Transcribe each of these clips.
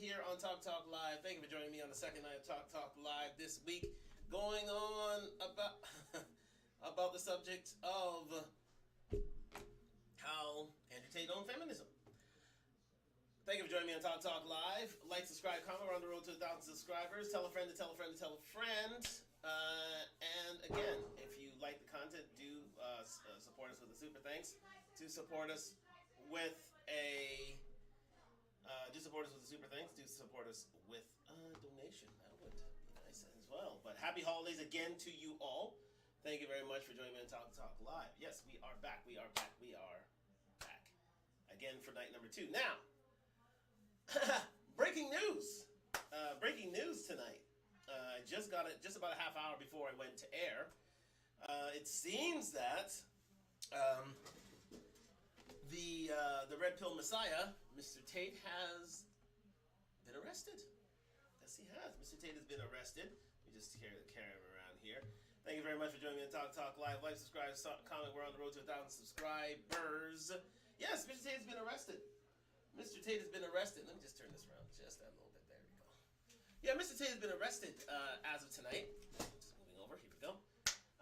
here on Talk Talk Live. Thank you for joining me on the second night of Talk Talk Live this week. Going on about about the subject of how Andrew Tate owned feminism. Thank you for joining me on Talk Talk Live. Like, subscribe, comment. We're on the road to 1,000 subscribers. Tell a friend to tell a friend to tell a friend. And again, if you like the content, do support us with a super thanks. Do support us with a super thanks. Do support us with a donation. That would be nice as well. But happy holidays again to you all. Thank you very much for joining me on Talk Talk Live. Yes, we are back. We are back. We are back again for night number 2. Now, breaking news. Breaking news tonight. I just got it just about a half hour before I went to air. It seems that the Red Pill Messiah, Mr. Tate, has been arrested. Yes, he has. Mr. Tate has been arrested. Let me just carry him around here. Thank you very much for joining me on Talk Talk Live. Like, subscribe, comment. We're on the road to 1,000 subscribers. Yes, Mr. Tate has been arrested. Mr. Tate has been arrested. Let me just turn this around just a little bit. There we go. Yeah, Mr. Tate has been arrested as of tonight. Just moving over. Here we go.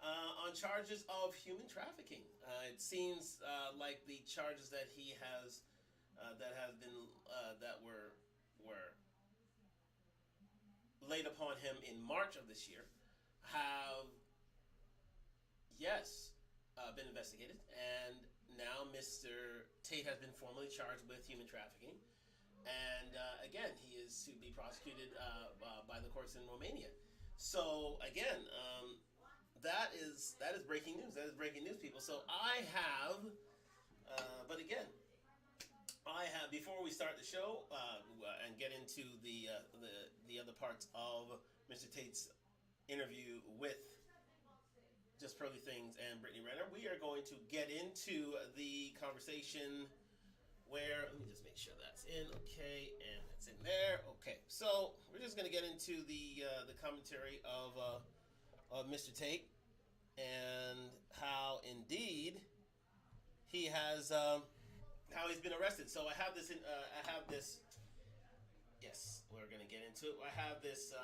On charges of human trafficking. It seems like the charges that he has that were laid upon him in March of this year have been investigated, and now Mr. Tate has been formally charged with human trafficking, and again, he is to be prosecuted by the courts in Romania. So again, that is breaking news. That is breaking news, people. So I have, before we start the show and get into the other parts of Mr. Tate's interview with Just Pearly Things and Brittany Renner, we are going to get into the conversation where, let me just make sure that's in, okay, and it's in there, okay. So we're just going to get into the commentary of Mr. Tate and how indeed he has how he's been arrested. So I have this yes, we're going to get into it. I have this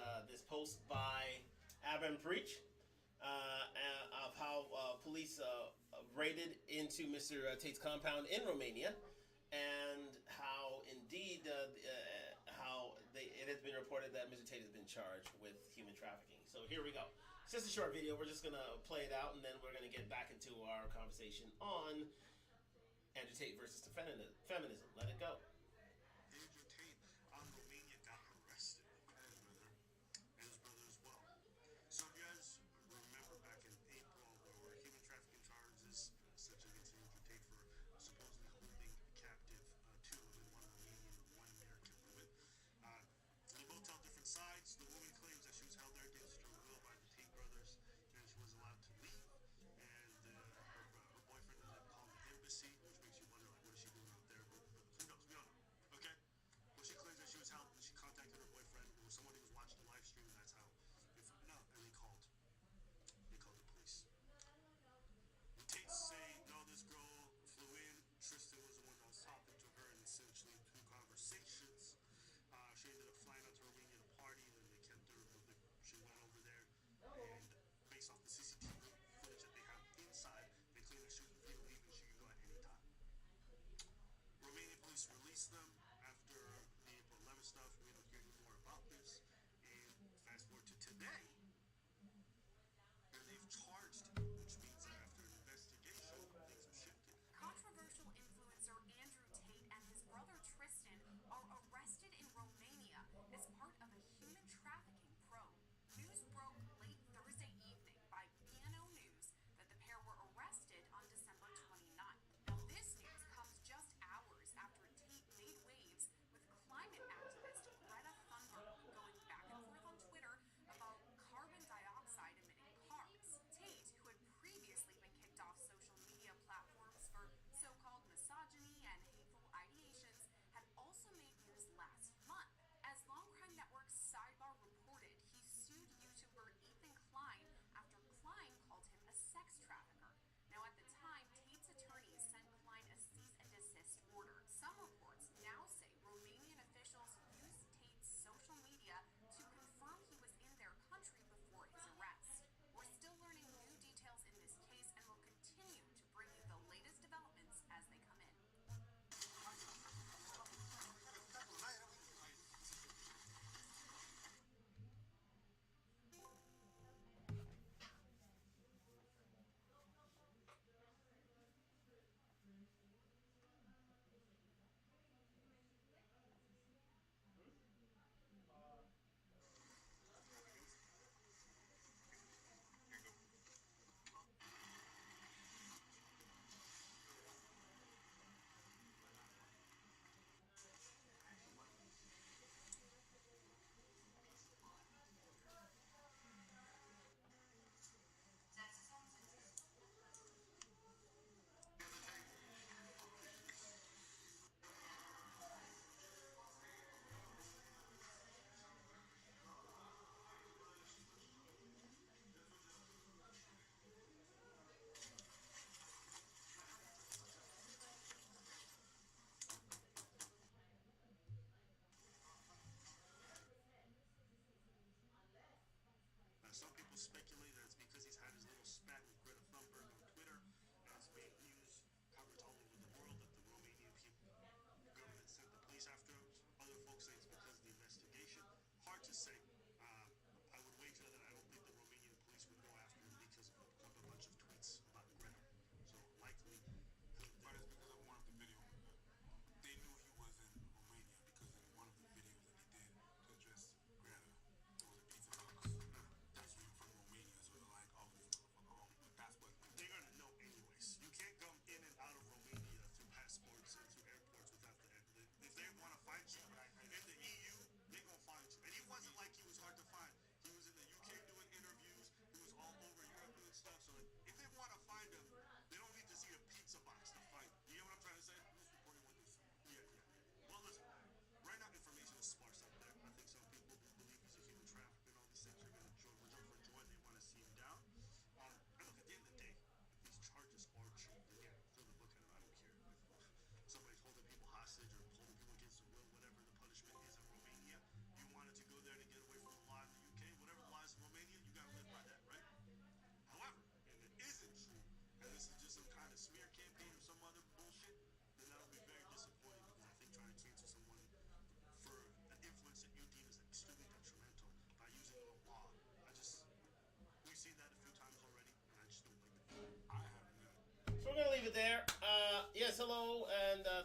post by Abram Preach of how police raided into Mr. Tate's compound in Romania, and how indeed it has been reported that Mr. Tate has been charged with human trafficking. So here we go. It's just a short video. We're just going to play it out, and then we're going to get back into our conversation on Andrew Tate versus feminism. Let it go. Andrew Tate on Romania got arrested, and his brother as well. So you guys remember back in April there were human trafficking charges essentially against Andrew Tate for supposedly holding captive 2 women, 1 Romanian, 1 American woman. They both tell different sides. The woman claims that she was held there against her will by the Tate brothers, and she wasn't allowed to leave. And her boyfriend ended up calling the embassy, which makes you wonder, like, what is she doing out there? But who knows? We don't know.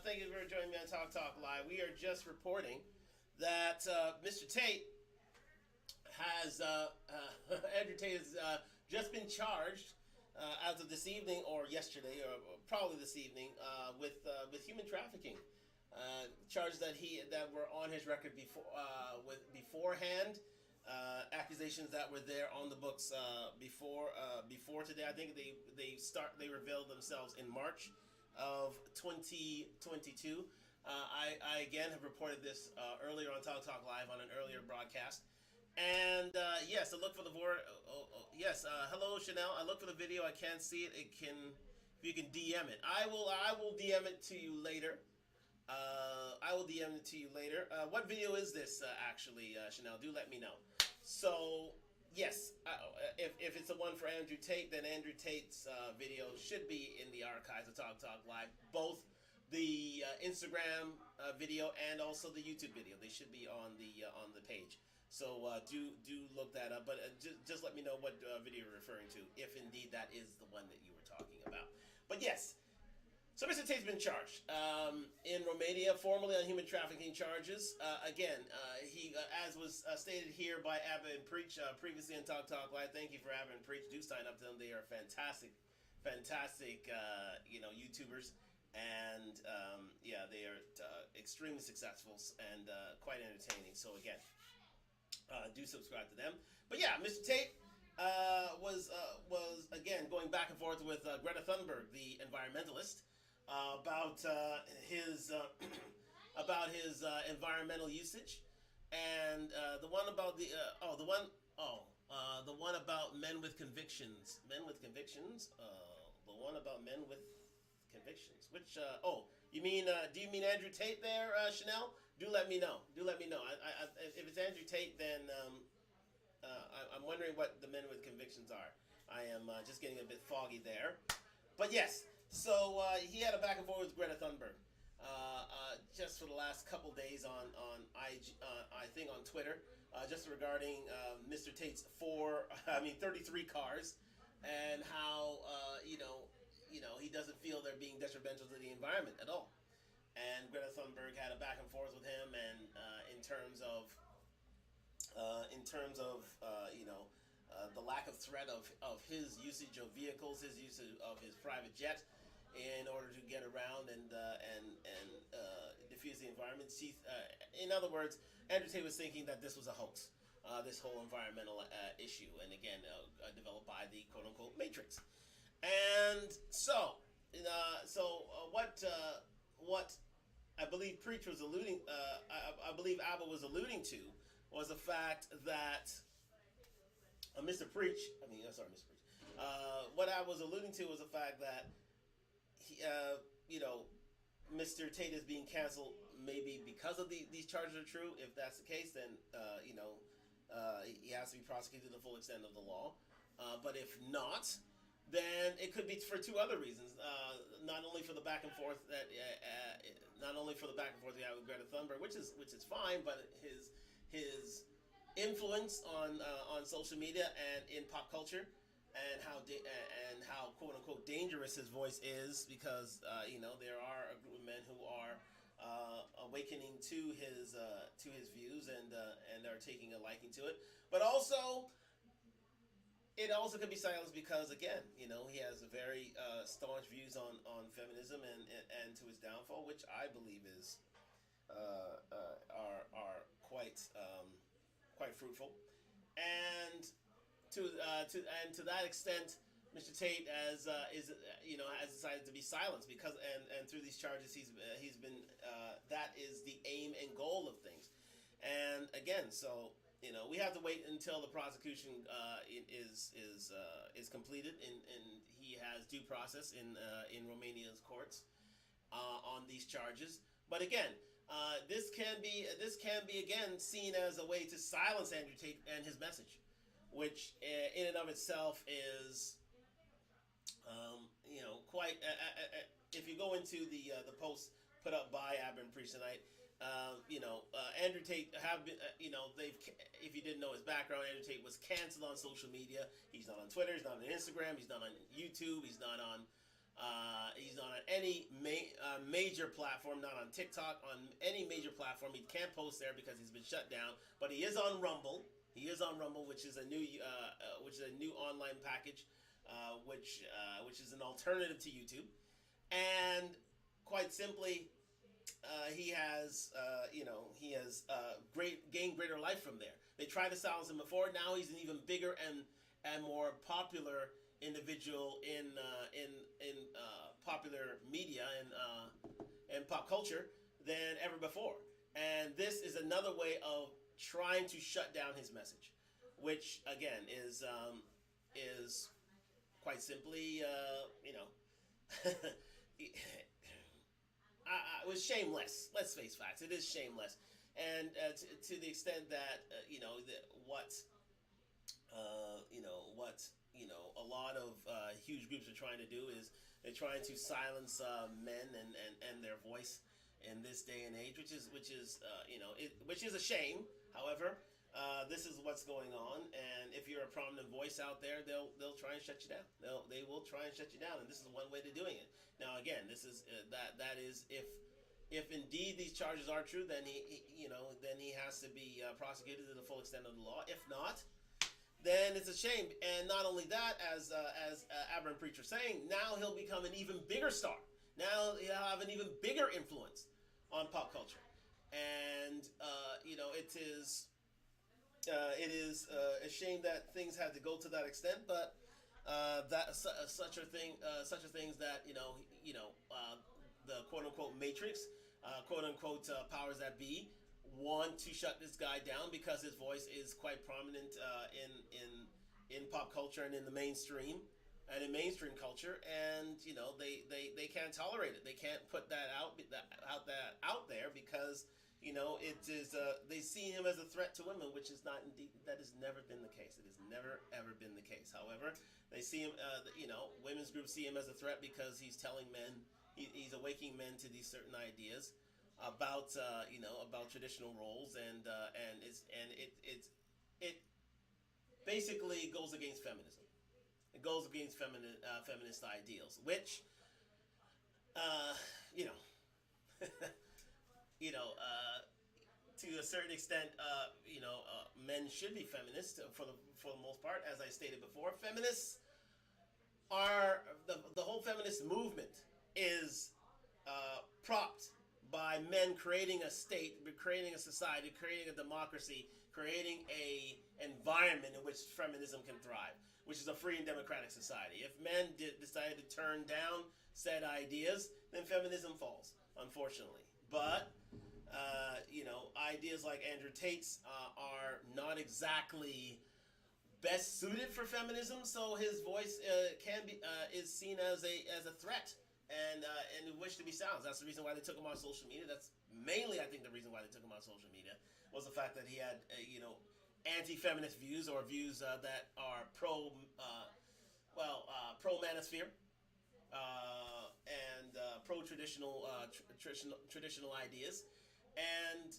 Thank you for joining me on Talk Talk Live. We are just reporting that Mr. Tate has Andrew Tate has just been charged as of this evening, or yesterday, or probably this evening, with human trafficking. Charges that were on his record beforehand. Accusations that were there on the books before today. I think they revealed themselves in March of 2022. I again have reported this earlier on Talk Talk Live on an earlier broadcast. And yes, I look for the board. Yes, hello Chanel. I look for the video. I can't see it. If you can DM it, I will DM it to you later. What video is this actually, Chanel? Do let me know. So yes, if it's the one for Andrew Tate, then Andrew Tate's video should be in the archives of Talk Talk Live. Both the Instagram video and also the YouTube video. They should be on the page. So do look that up. But just let me know what video you're referring to, if indeed that is the one that you were talking about. But yes. So Mr. Tate's been charged in Romania, formally on human trafficking charges. Again, he, as was stated here by Abba and Preach previously on Talk Talk Live. Thank you for Abba and Preach. Do sign up to them. They are fantastic, YouTubers, and yeah, they are extremely successful and quite entertaining. So again, do subscribe to them. But yeah, Mr. Tate was again going back and forth with Greta Thunberg, the environmentalist. About his environmental usage, and the one about the one about men with convictions. The one about men with convictions. Which you mean? Do you mean Andrew Tate there, Chanel? Do let me know. If it's Andrew Tate, then I'm wondering what the men with convictions are. I am just getting a bit foggy there, but yes. So he had a back and forth with Greta Thunberg just for the last couple days on IG, I think on Twitter, just regarding Mr. Tate's 33 cars, and how he doesn't feel they're being detrimental to the environment at all. And Greta Thunberg had a back and forth with him, and in terms of the lack of threat of his usage of vehicles, his usage of his private jet, in order to get around and diffuse the environment. In other words, Andrew Tate was thinking that this was a hoax, this whole environmental issue, and again, developed by the quote-unquote Matrix. And so what I believe Preach was alluding, I believe Abba was alluding to, was the fact that Mr. Preach. What I was alluding to was the fact that Mr. Tate is being canceled maybe because of these charges are true. If that's the case, then he has to be prosecuted to the full extent of the law. But if not, then it could be for two other reasons. Not only for the back and forth we have with Greta Thunberg, which is fine, but his influence on social media and in pop culture. And how quote unquote dangerous his voice is, because there are a group of men who are awakening to his views and are taking a liking to it. But also, it also could be silenced because again, he has a very staunch views on feminism and to his downfall, which I believe is are quite fruitful. And to that extent, Mr. Tate has decided to be silenced because and through these charges he's been that is the aim and goal of things. And again, so we have to wait until the prosecution is completed and he has due process in Romania's courts on these charges. But again, this can be again seen as a way to silence Andrew Tate and his message, which in and of itself is, quite. If you go into the post put up by Abba and Preach tonight, Andrew Tate have been, if you didn't know his background, Andrew Tate was canceled on social media. He's not on Twitter. He's not on Instagram. He's not on YouTube. He's not on any a major platform, not on TikTok, on any major platform. He can't post there because he's been shut down. But he is on Rumble. He is on Rumble, which is a new online package, which is an alternative to YouTube. And quite simply, he has gained greater life from there. They tried to silence him before. Now he's an even bigger and more popular individual in popular media and pop culture than ever before. And this is another way of trying to shut down his message, which again is quite simply it was shameless. Let's face facts. It is shameless, and to the extent that a lot of huge groups are trying to do is they're trying to silence men and their voice in this day and age, which is a shame. However, this is what's going on, and if you're a prominent voice out there, they'll try and shut you down. They will try and shut you down, and this is one way to doing it. Now, again, this is that is if indeed these charges are true, then he has to be prosecuted to the full extent of the law. If not, then it's a shame. And not only that, as Aberrant Preacher saying, now he'll become an even bigger star. Now he'll have an even bigger influence on pop culture, and it is a shame that things had to go to that extent, but such are things that the quote unquote matrix, quote unquote powers that be, want to shut this guy down because his voice is quite prominent in pop culture and in the mainstream and in mainstream culture, and they can't tolerate it. They can't put that out there because it is they see him as a threat to women, which is not indeed, that has never been the case. It has never ever been the case. However, they see him, women's groups see him as a threat because he's telling men, he's awakening men to these certain ideas about traditional roles, and it basically goes against feminism. It goes against feminist ideals, which to a certain extent, men should be feminists for the most part. As I stated before, feminists are the whole feminist movement is propped by men creating a state, creating a society, creating a democracy, creating a environment in which feminism can thrive, which is a free and democratic society. If men decided to turn down said ideas, then feminism falls, unfortunately. But ideas like Andrew Tate's are not exactly best suited for feminism, so his voice is seen as a threat and wish to be silenced. That's the reason why they took him on social media. That's mainly, I think, the reason why they took him on social media was the fact that he had anti-feminist views, or views that are pro manosphere and pro traditional ideas. And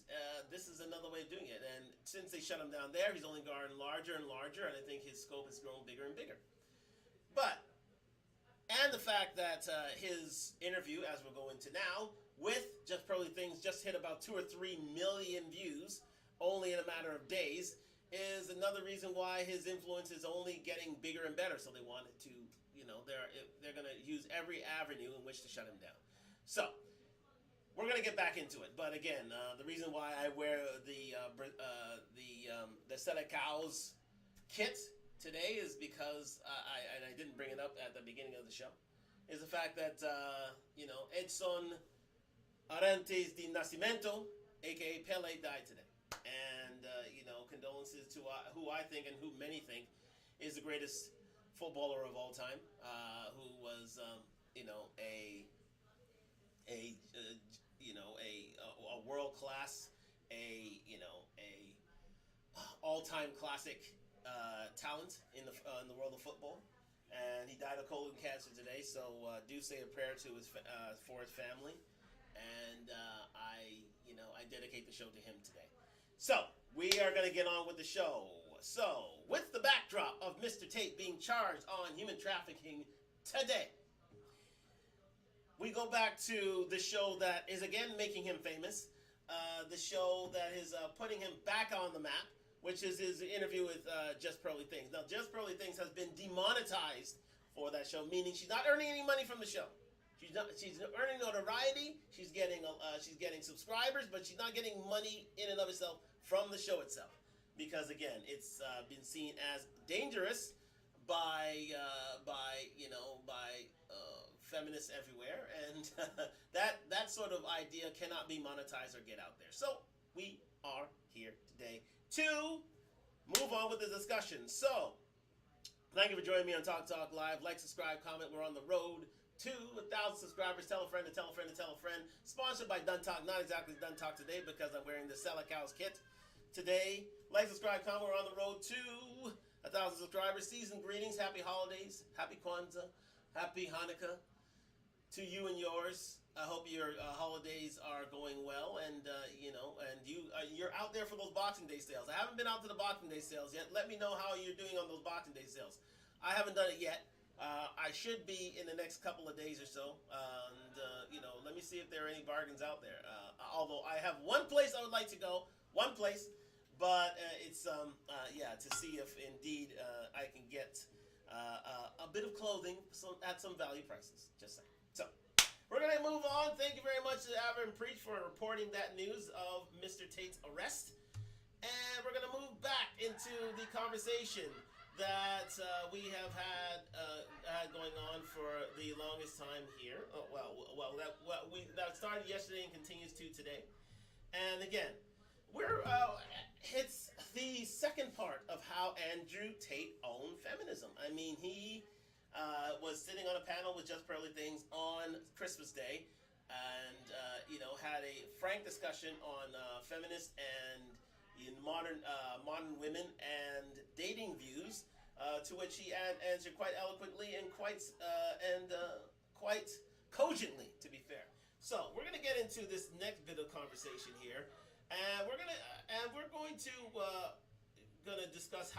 this is another way of doing it. And since they shut him down there, he's only gotten larger and larger, and I think his scope has grown bigger and bigger. And the fact that his interview, as we're going to now, with Just Probably Things, just hit about 2 or 3 million views only in a matter of days, is another reason why his influence is only getting bigger and better. So they wanted to, they're going to use every avenue in which to shut him down. So we're going to get back into it. But again, the reason why I wear the Selecau's kit today is because I didn't bring it up at the beginning of the show, is the fact that Edson Arantes de Nascimento, aka Pele, died today, and condolences to who I think and who many think is the greatest footballer of all time, who was a world class, all-time classic talent in the world of football, and he died of colon cancer today. So do say a prayer to for his family, and I dedicate the show to him today. So we are going to get on with the show. So with the backdrop of Mr. Tate being charged on human trafficking today, we go back to the show that is again making him famous, the show that is putting him back on the map, which is his interview with Just Pearly Things. Now, Just Pearly Things has been demonetized for that show, meaning she's not earning any money from the show. She's earning notoriety. She's getting subscribers, but she's not getting money in and of itself from the show itself, because again, it's been seen as dangerous by feminists everywhere, and that sort of idea cannot be monetized or get out there. So we are here today to move on with the discussion. So thank you for joining me on Talk Talk Live. Like, subscribe, comment. We're on the road to 1,000 subscribers. Tell a friend to tell a friend to tell a friend. Sponsored by Done Talk. Not exactly Done Talk today because I'm wearing the Sella Cows kit today. Like, subscribe, comment. We're on the road to 1,000 subscribers. Season greetings. Happy holidays. Happy Kwanzaa. Happy Hanukkah to you and yours. I hope your holidays are going well, and you're out there for those Boxing Day sales. I haven't been out to the Boxing Day sales yet. Let me know how you're doing on those Boxing Day sales. I haven't done it yet. I should be in the next couple of days or so, and let me see if there are any bargains out there. Although I have one place I would like to go, but it's to see if indeed I can get a bit of clothing at some value prices. Just saying. So we're gonna move on. Thank you very much to Aver and Preach for reporting that news of Mr. Tate's arrest, and we're gonna move back into the conversation that we have had going on for the longest time here. That started yesterday and continues to today. And again, it's the second part of how Andrew Tate owned feminism. I mean, he was sitting on a panel with Just Pearly Things on Christmas Day, and had a frank discussion on feminist and modern women and dating views, to which he answered quite eloquently and quite cogently, to be fair. So we're gonna get into this next bit of conversation here, and we're going to discuss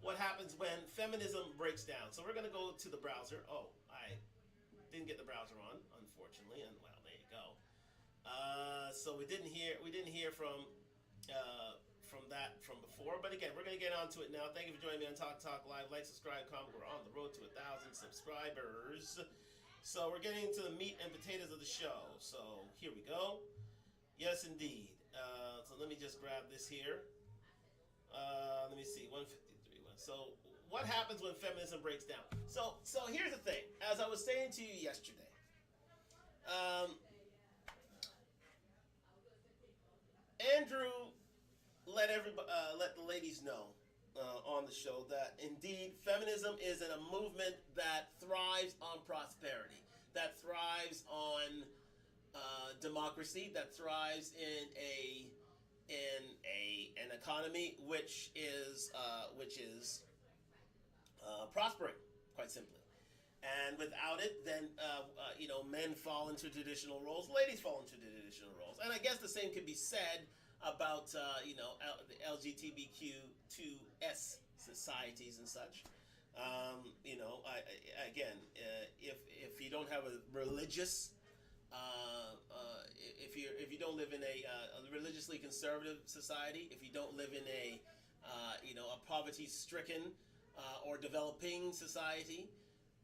what happens when feminism breaks down. So we're gonna go to the browser. Oh, I didn't get the browser on, unfortunately, and well, there you go. So we didn't hear from that from before, but again, we're going to get onto it now. Thank you for joining me on Talk Talk Live. Like, subscribe, comment. We're on the road to 1,000 subscribers. So we're getting to the meat and potatoes of the show. So here we go. Yes, indeed. So let me just grab this here. Let me see. 153. So what happens when feminism breaks down? So here's the thing. As I was saying to you yesterday, Andrew let the ladies know on the show that indeed feminism is a movement that thrives on prosperity, that thrives on democracy, that thrives in an economy which is prospering, quite simply. And without it, then men fall into traditional roles, ladies fall into traditional roles, and I guess the same can be said about the LGBTQ2S societies and such. If you don't have a religious, if you don't live in a religiously conservative society, if you don't live in a poverty-stricken or developing society,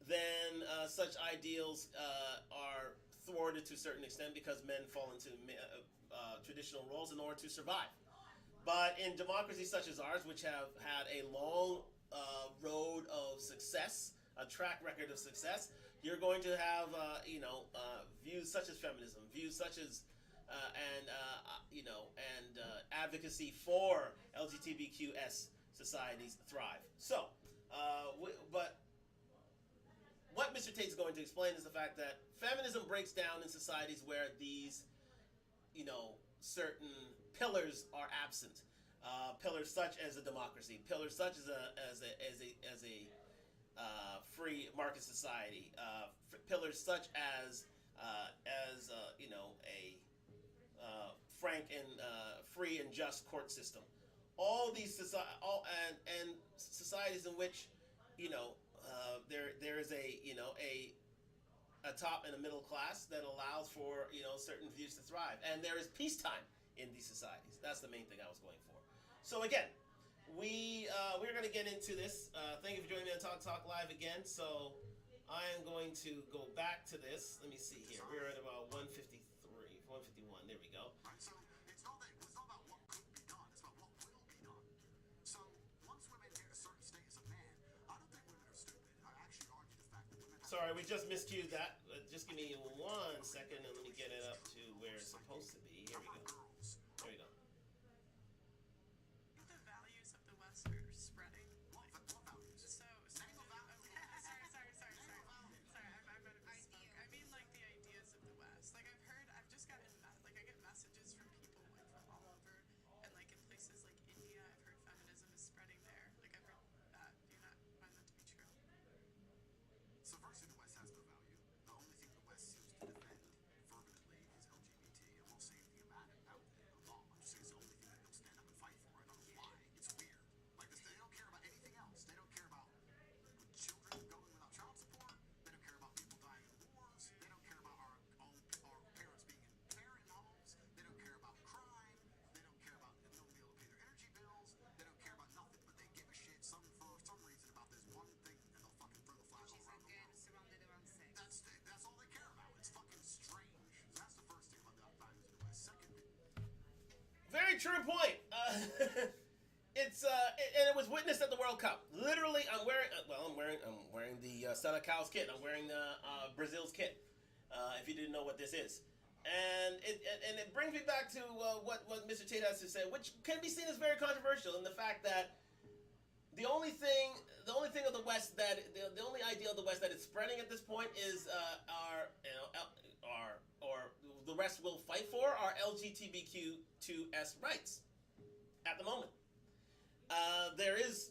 then such ideals are thwarted to a certain extent because men fall into traditional roles in order to survive. But in democracies such as ours, which have had a long road of success, a track record of success, you're going to have views such as feminism, views such as advocacy for LGBTQS societies thrive. So, but what Mr. Tate's going to explain is the fact that feminism breaks down in societies where these certain pillars are absent. Pillars such as a democracy, pillars such as a free market society, pillars such as a frank and free and just court system. All these societies in which there is a a top and a middle class that allows for certain views to thrive, and there is peacetime in these societies. That's the main thing I was going for. So again, we're going to get into this. Thank you for joining me on Talk Live again. So I am going to go back to this. Let me see here. We're at about 153, 151. There we go. Right, so it's not about what could be done, it's about what will be done. So once women hit a certain status of man, I don't think women are stupid. I actually argue the fact that women have... Sorry, we just miscued that. Just give me 1 second and let me get it up to where it's supposed to be. Here we go. There we go. The values of the West are spreading. What values? Sorry. I'm misspoke. I mean, like, the ideas of the West. Like, I've just gotten, like, I get messages from people, like, from all over, and, like, in places like India, I've heard feminism is spreading there. Like, I've heard that. Do you not find that to be true? So firstly, the West has no value. The only thing the West seems to defend fervently is LGBT. I won't say anything about it. I'm just saying it's the only thing that they'll stand up and fight for. I don't know why. It's weird. Like, they don't care about anything else. They don't care about children going without child support. They don't care about people dying in wars. They don't care about our parents being in parent homes. They don't care about crime. They don't care about no being able to pay their energy bills. They don't care about nothing. But they give a shit for some reason about this one thing, and they'll fucking throw the flag all around the world. Surrounded around sex. That's all they care about. It's fucking strange. That's the first thing about the values of the West. Second, Very true point. And it was witnessed at the World Cup. Literally, I'm wearing the Selecal's kit. I'm wearing the Brazil's kit. If you didn't know what this is, and it brings me back to what Mr. Tate has to say, which can be seen as very controversial in the fact that the only thing of the West that the only idea of the West that is spreading at this point is the West will fight for are LGBTQ2S rights at the moment. There is,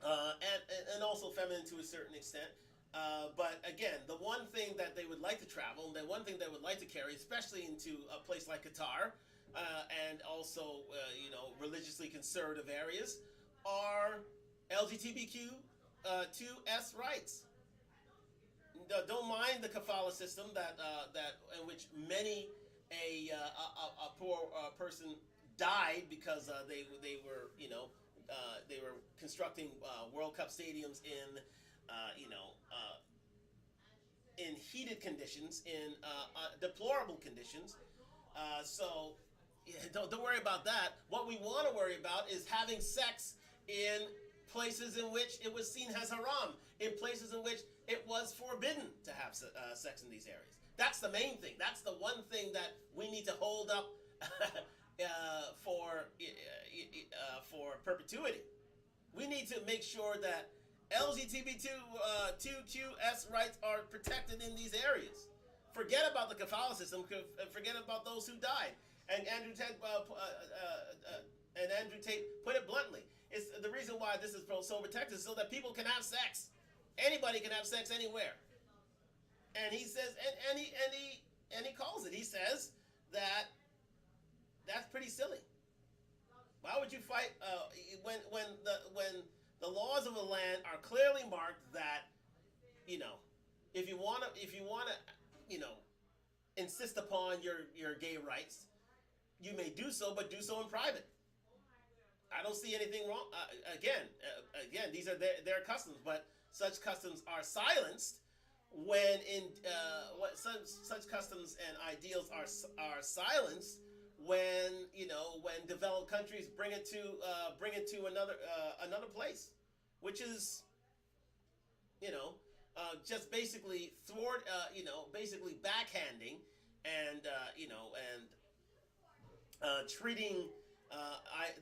and also feminine to a certain extent. But again, the one thing that they would like to travel, and the one thing they would like to carry, especially into a place like Qatar, and also religiously conservative areas, are LGBTQ2S rights. Don't mind the kafala system that in which many a poor person died because they were constructing World Cup stadiums in heated conditions, in deplorable conditions. So don't worry about that. What we want to worry about is having sex in places in which it was seen as haram, in places in which it was forbidden to have sex in these areas. That's the main thing. That's the one thing that we need to hold up for perpetuity. We need to make sure that LGBTQ2S rights are protected in these areas. Forget about the kafala system. Forget about those who died. And Andrew Tate put it bluntly. It's the reason why this is so protected, so that people can have sex. Anybody can have sex anywhere. And he says, and he calls it. He says that that's pretty silly. Why would you fight when the laws of a land are clearly marked that if you wanna insist upon your gay rights, you may do so, but do so in private. I don't see anything wrong. Again, these are their customs, but such customs are silenced when such customs and ideals are silenced when developed countries bring it to another place, which is just basically basically backhanding and treating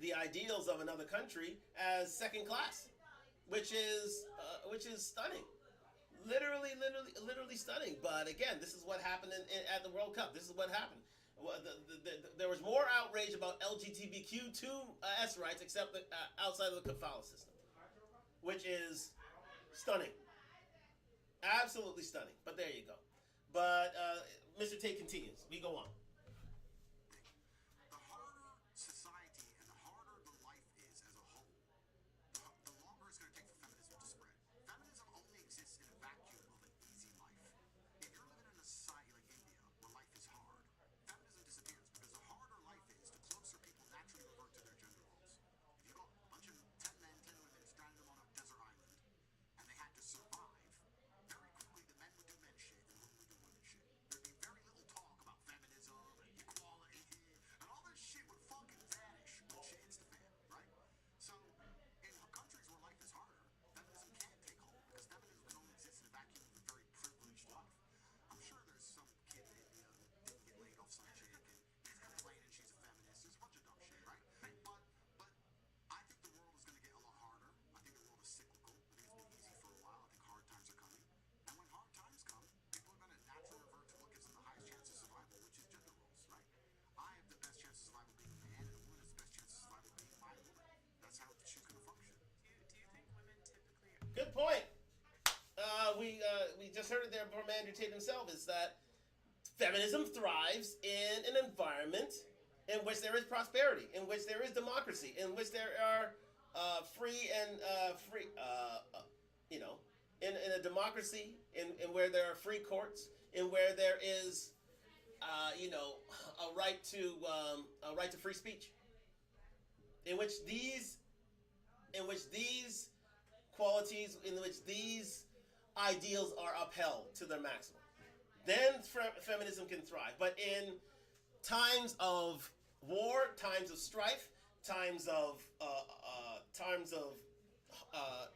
the ideals of another country as second class, which is stunning, literally stunning. But again, this is what happened at the World Cup. This is what happened. There was more outrage about LGBTQ2S rights except outside of the kafala system, which is stunning, absolutely stunning. But there you go. But Mr. Tate continues. We go on. the harder society and the harder the life is as a whole, the longer it's going to take for feminism to spread. Feminism only exists in a vacuum of an easy life. If you're heard it there from Andrew Tate himself, is that feminism thrives in an environment in which there is prosperity, in which there is democracy, in which there are free and free, you know, in a democracy, in where there are free courts, in where there is, you know, a right to free speech, in which these qualities, in which these ideals are upheld to their maximum. Then feminism can thrive. But in times of war, times of strife, times of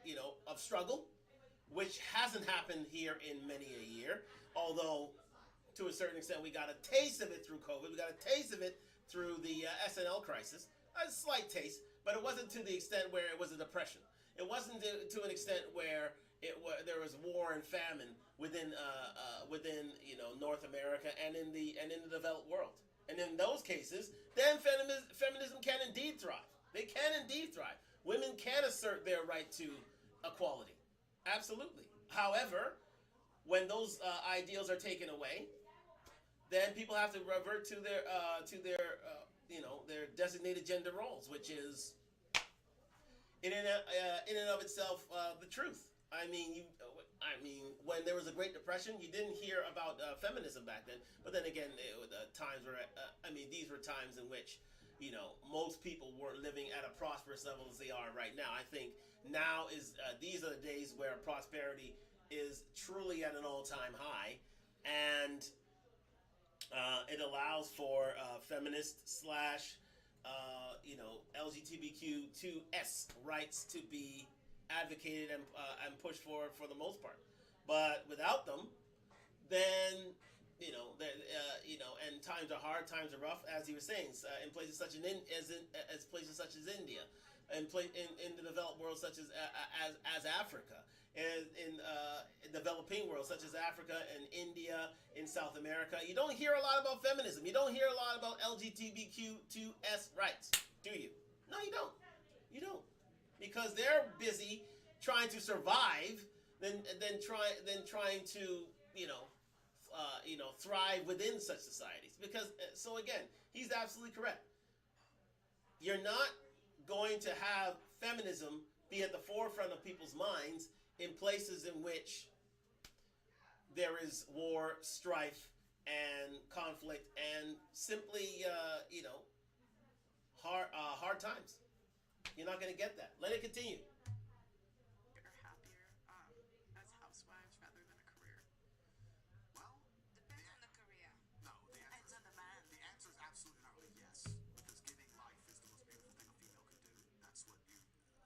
you know, of struggle, which hasn't happened here in many a year, although to a certain extent we got a taste of it through COVID, we got a taste of it through the SNL crisis, a slight taste, but it wasn't to the extent where it was a depression. It wasn't to an extent where there was war and famine within you know, North America and in the developed world. And in those cases, then feminism can indeed thrive. They can indeed thrive. Women can assert their right to equality, absolutely. However, when those ideals are taken away, then people have to revert to their you know, their designated gender roles, which is in and of itself the truth. I mean, when there was a Great Depression, you didn't hear about feminism back then. But then again, times were, I mean, these were times in which, you know, most people weren't living at a prosperous level as they are right now. I think now these are the days where prosperity is truly at an all-time high, and it allows for feminist slash, you know, LGBTQ2S rights to be advocated and pushed for the most part. But without them, then you know, you know, and times are hard, times are rough, as he was saying, in places such as places such as India, and in the developed world such as Africa, and in developing world such as Africa and India, in South America. You don't hear a lot about feminism. You don't hear a lot about LGBTQ2S rights, do you? No, you don't. You don't, because they're busy trying to survive than trying to, you know, thrive within such societies. Because so again, he's absolutely correct. You're not going to have feminism be at the forefront of people's minds in places in which there is war, strife, and conflict, and simply, you know, hard times. You're not going to get that. Let it continue. Or happier as housewives rather than a career? Well, Depends on the career. no, the Depends answer, on the man. the answer is absolutely not really yes. Because giving life is the most beautiful thing a female can do. That's what you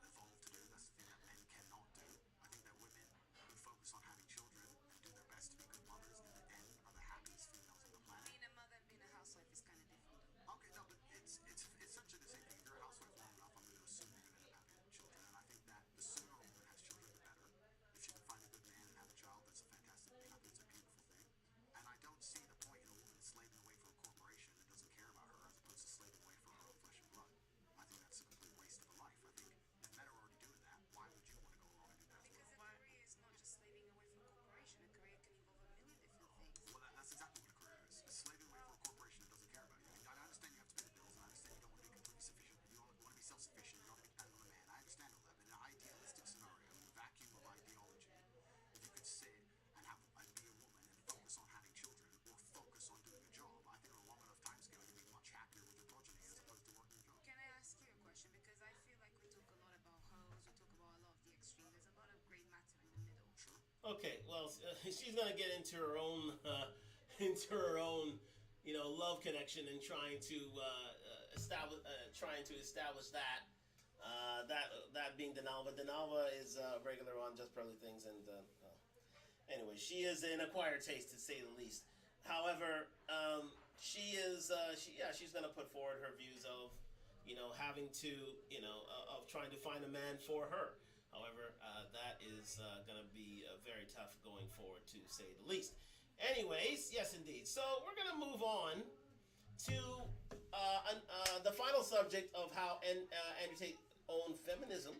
evolved to do. That's the thing that men cannot do. I think that women who focus on having children and do their best to be good mothers in the end are the happiest females on the planet. Being a mother and being a housewife is kind of different. Okay, no, but it's essentially the same thing. If you're a housewife long enough, I'm going to assume you're going to end up having children. And I think that the sooner a woman has children, the better. If she can find a good man and have a child, that's a fantastic thing. I think it's a beautiful thing. And I don't see the point in a woman slaving away for a corporation that doesn't care about her as opposed to slaving away for her own flesh and blood. I think that's a complete waste of a life. I think if men are already doing that, why would you want to go along and do that as Because well? a career is not just slaving away for a corporation. A career can involve a million different things. Well, that's exactly what a career is. It's slaving away for a corporation that doesn't care about you. I understand you have to pay the bills, and I understand you don't want to be completely sufficient. You don't want to be self-sufficient. You don't want to be dependent on a man. I understand all that. But in an idealistic scenario, in a vacuum of ideology, if you could sit and be a woman and focus on having children or focus on doing a job, I think on a long enough time scale, you'd be much happier with your progeny as opposed to working a job. Can I ask you a question? Because I feel like we talk a lot about hoes, we talk about a lot of the extreme. There's a lot of gray matter in the middle. Sure. Okay, well, she's gonna get into her own, you know, love connection and trying to establish that, that being Denalva. Denalva is regular on Just Probably Things, and anyway, she is an acquired taste to say the least. However, she's gonna put forward her views of, you know, having to, you know, of trying to find a man for her. However, that is going to be very tough going forward, to say the least. Anyways, yes, indeed. So we're going to move on to the final subject of how Andrew Tate owned feminism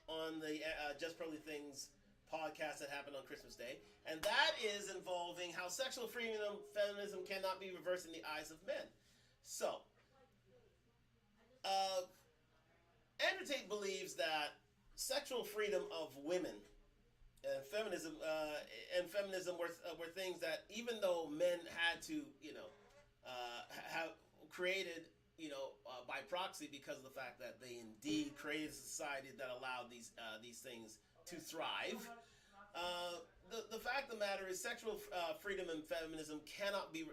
on the Just Probably Things podcast that happened on Christmas Day, and that is involving how sexual freedom feminism cannot be reversed in the eyes of men. So, uh, Andrew Tate believes that sexual freedom of women and feminism were things that even though men had to have created by proxy because of the fact that they indeed created a society that allowed these things to thrive. The fact of the matter is sexual freedom and feminism cannot be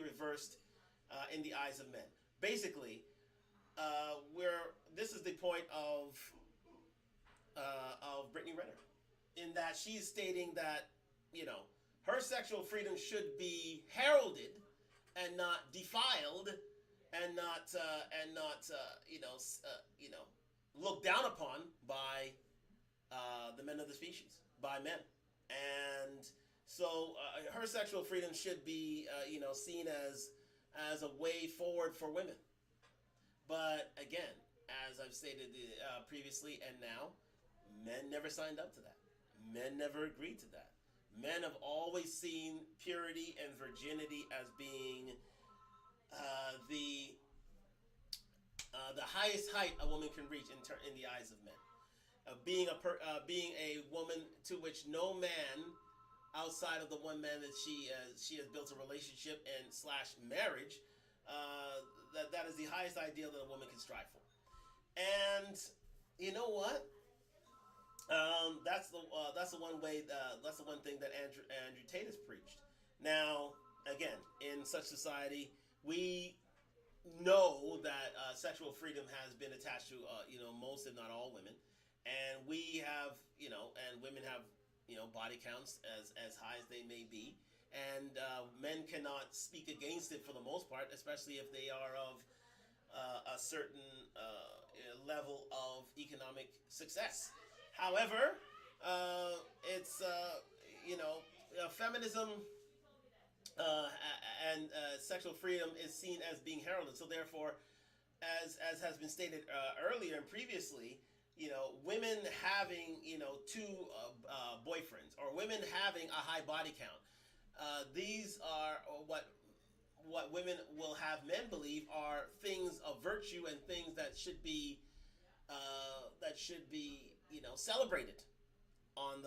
reversed in the eyes of men. Basically, where this is the point of Brittany Renner, in that she's stating that her sexual freedom should be heralded and not defiled, and not looked down upon by the men of the species, by men, and so her sexual freedom should be seen as a way forward for women. But again, as I've stated previously and now, men never signed up to that. Men never agreed to that. Men have always seen purity and virginity as being the highest height a woman can reach in the eyes of men. Being a woman to which no man outside of the one man that she has built a relationship and / marriage, that is the highest ideal that a woman can strive for. And you know what? That's the one way. That's the one thing that Andrew Tate has preached. Now, again, in such society, we know that sexual freedom has been attached to most, if not all, women, and we have and women have body counts as high as they may be, and men cannot speak against it for the most part, especially if they are of a certain level of economic success. However, it's feminism and sexual freedom is seen as being heralded. So therefore, as has been stated earlier and previously, women having two boyfriends, or women having a high body count, these are what women will have men believe are things of virtue and things that should be celebrated in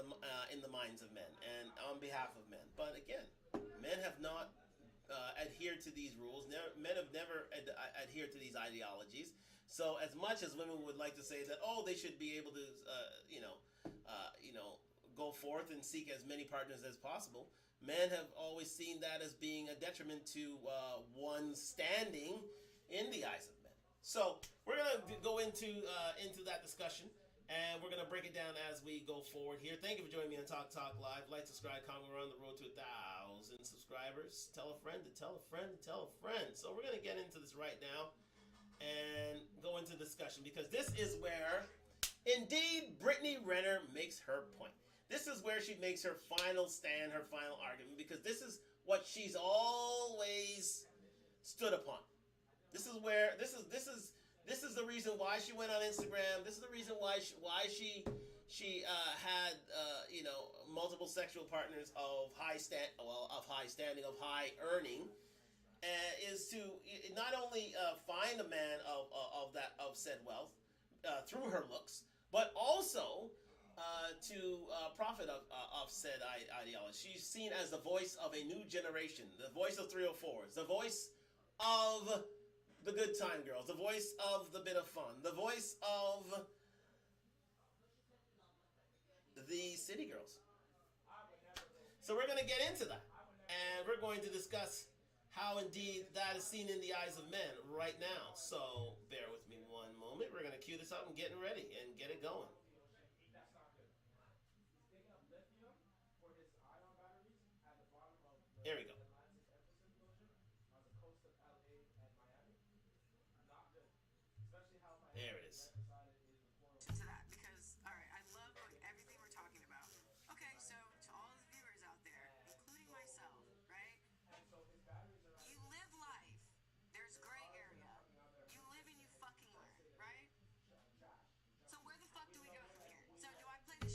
the minds of men and on behalf of men. But again, men have not adhered to these rules. Men have never adhered to these ideologies. So as much as women would like to say that, they should be able to go forth and seek as many partners as possible, men have always seen that as being a detriment to one's standing in the eyes of men. So we're gonna go into that discussion, and we're gonna break it down as we go forward here. Thank you for joining me on Talk Live. Like, subscribe, comment. We're on the road to 1,000 subscribers. Tell a friend to tell a friend to tell a friend. So we're gonna get into this right now and go into discussion, because this is where indeed Brittany Renner makes her point. This is where she makes her final stand, her final argument, because this is what she's always stood upon. This is the reason why she went on Instagram. This is the reason why she had multiple sexual partners of high standing, of high earning, is to not only find a man of said wealth through her looks, but also to profit of said ideology. She's seen as the voice of a new generation, the voice of 304s, the voice of the good time girls, the voice of the bit of fun, the voice of the city girls. So we're going to get into that, and we're going to discuss how indeed that is seen in the eyes of men right now. So bear with me one moment. We're going to cue this up and get ready and get it going. Here we go. There it is. To that, because all right, I love everything we're talking about. Okay, so to all the viewers out there, including myself, right? You live life. There's gray area. You live and you fucking learn, right? So where the fuck do we go from here? So do I play the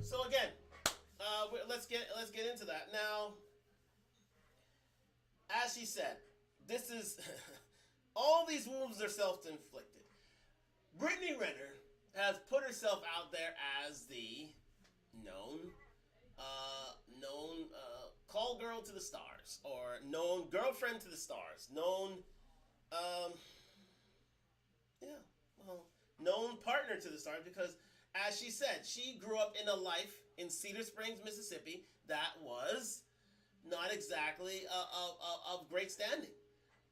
So again, let's get into that now. As she said, this is all these wounds are self-inflicted. Brittany Renner has put herself out there as the known call girl to the stars, or known girlfriend to the stars, known um, yeah, well, known partner to the stars, because as she said, she grew up in a life in Cedar Springs, Mississippi that was not exactly of great standing.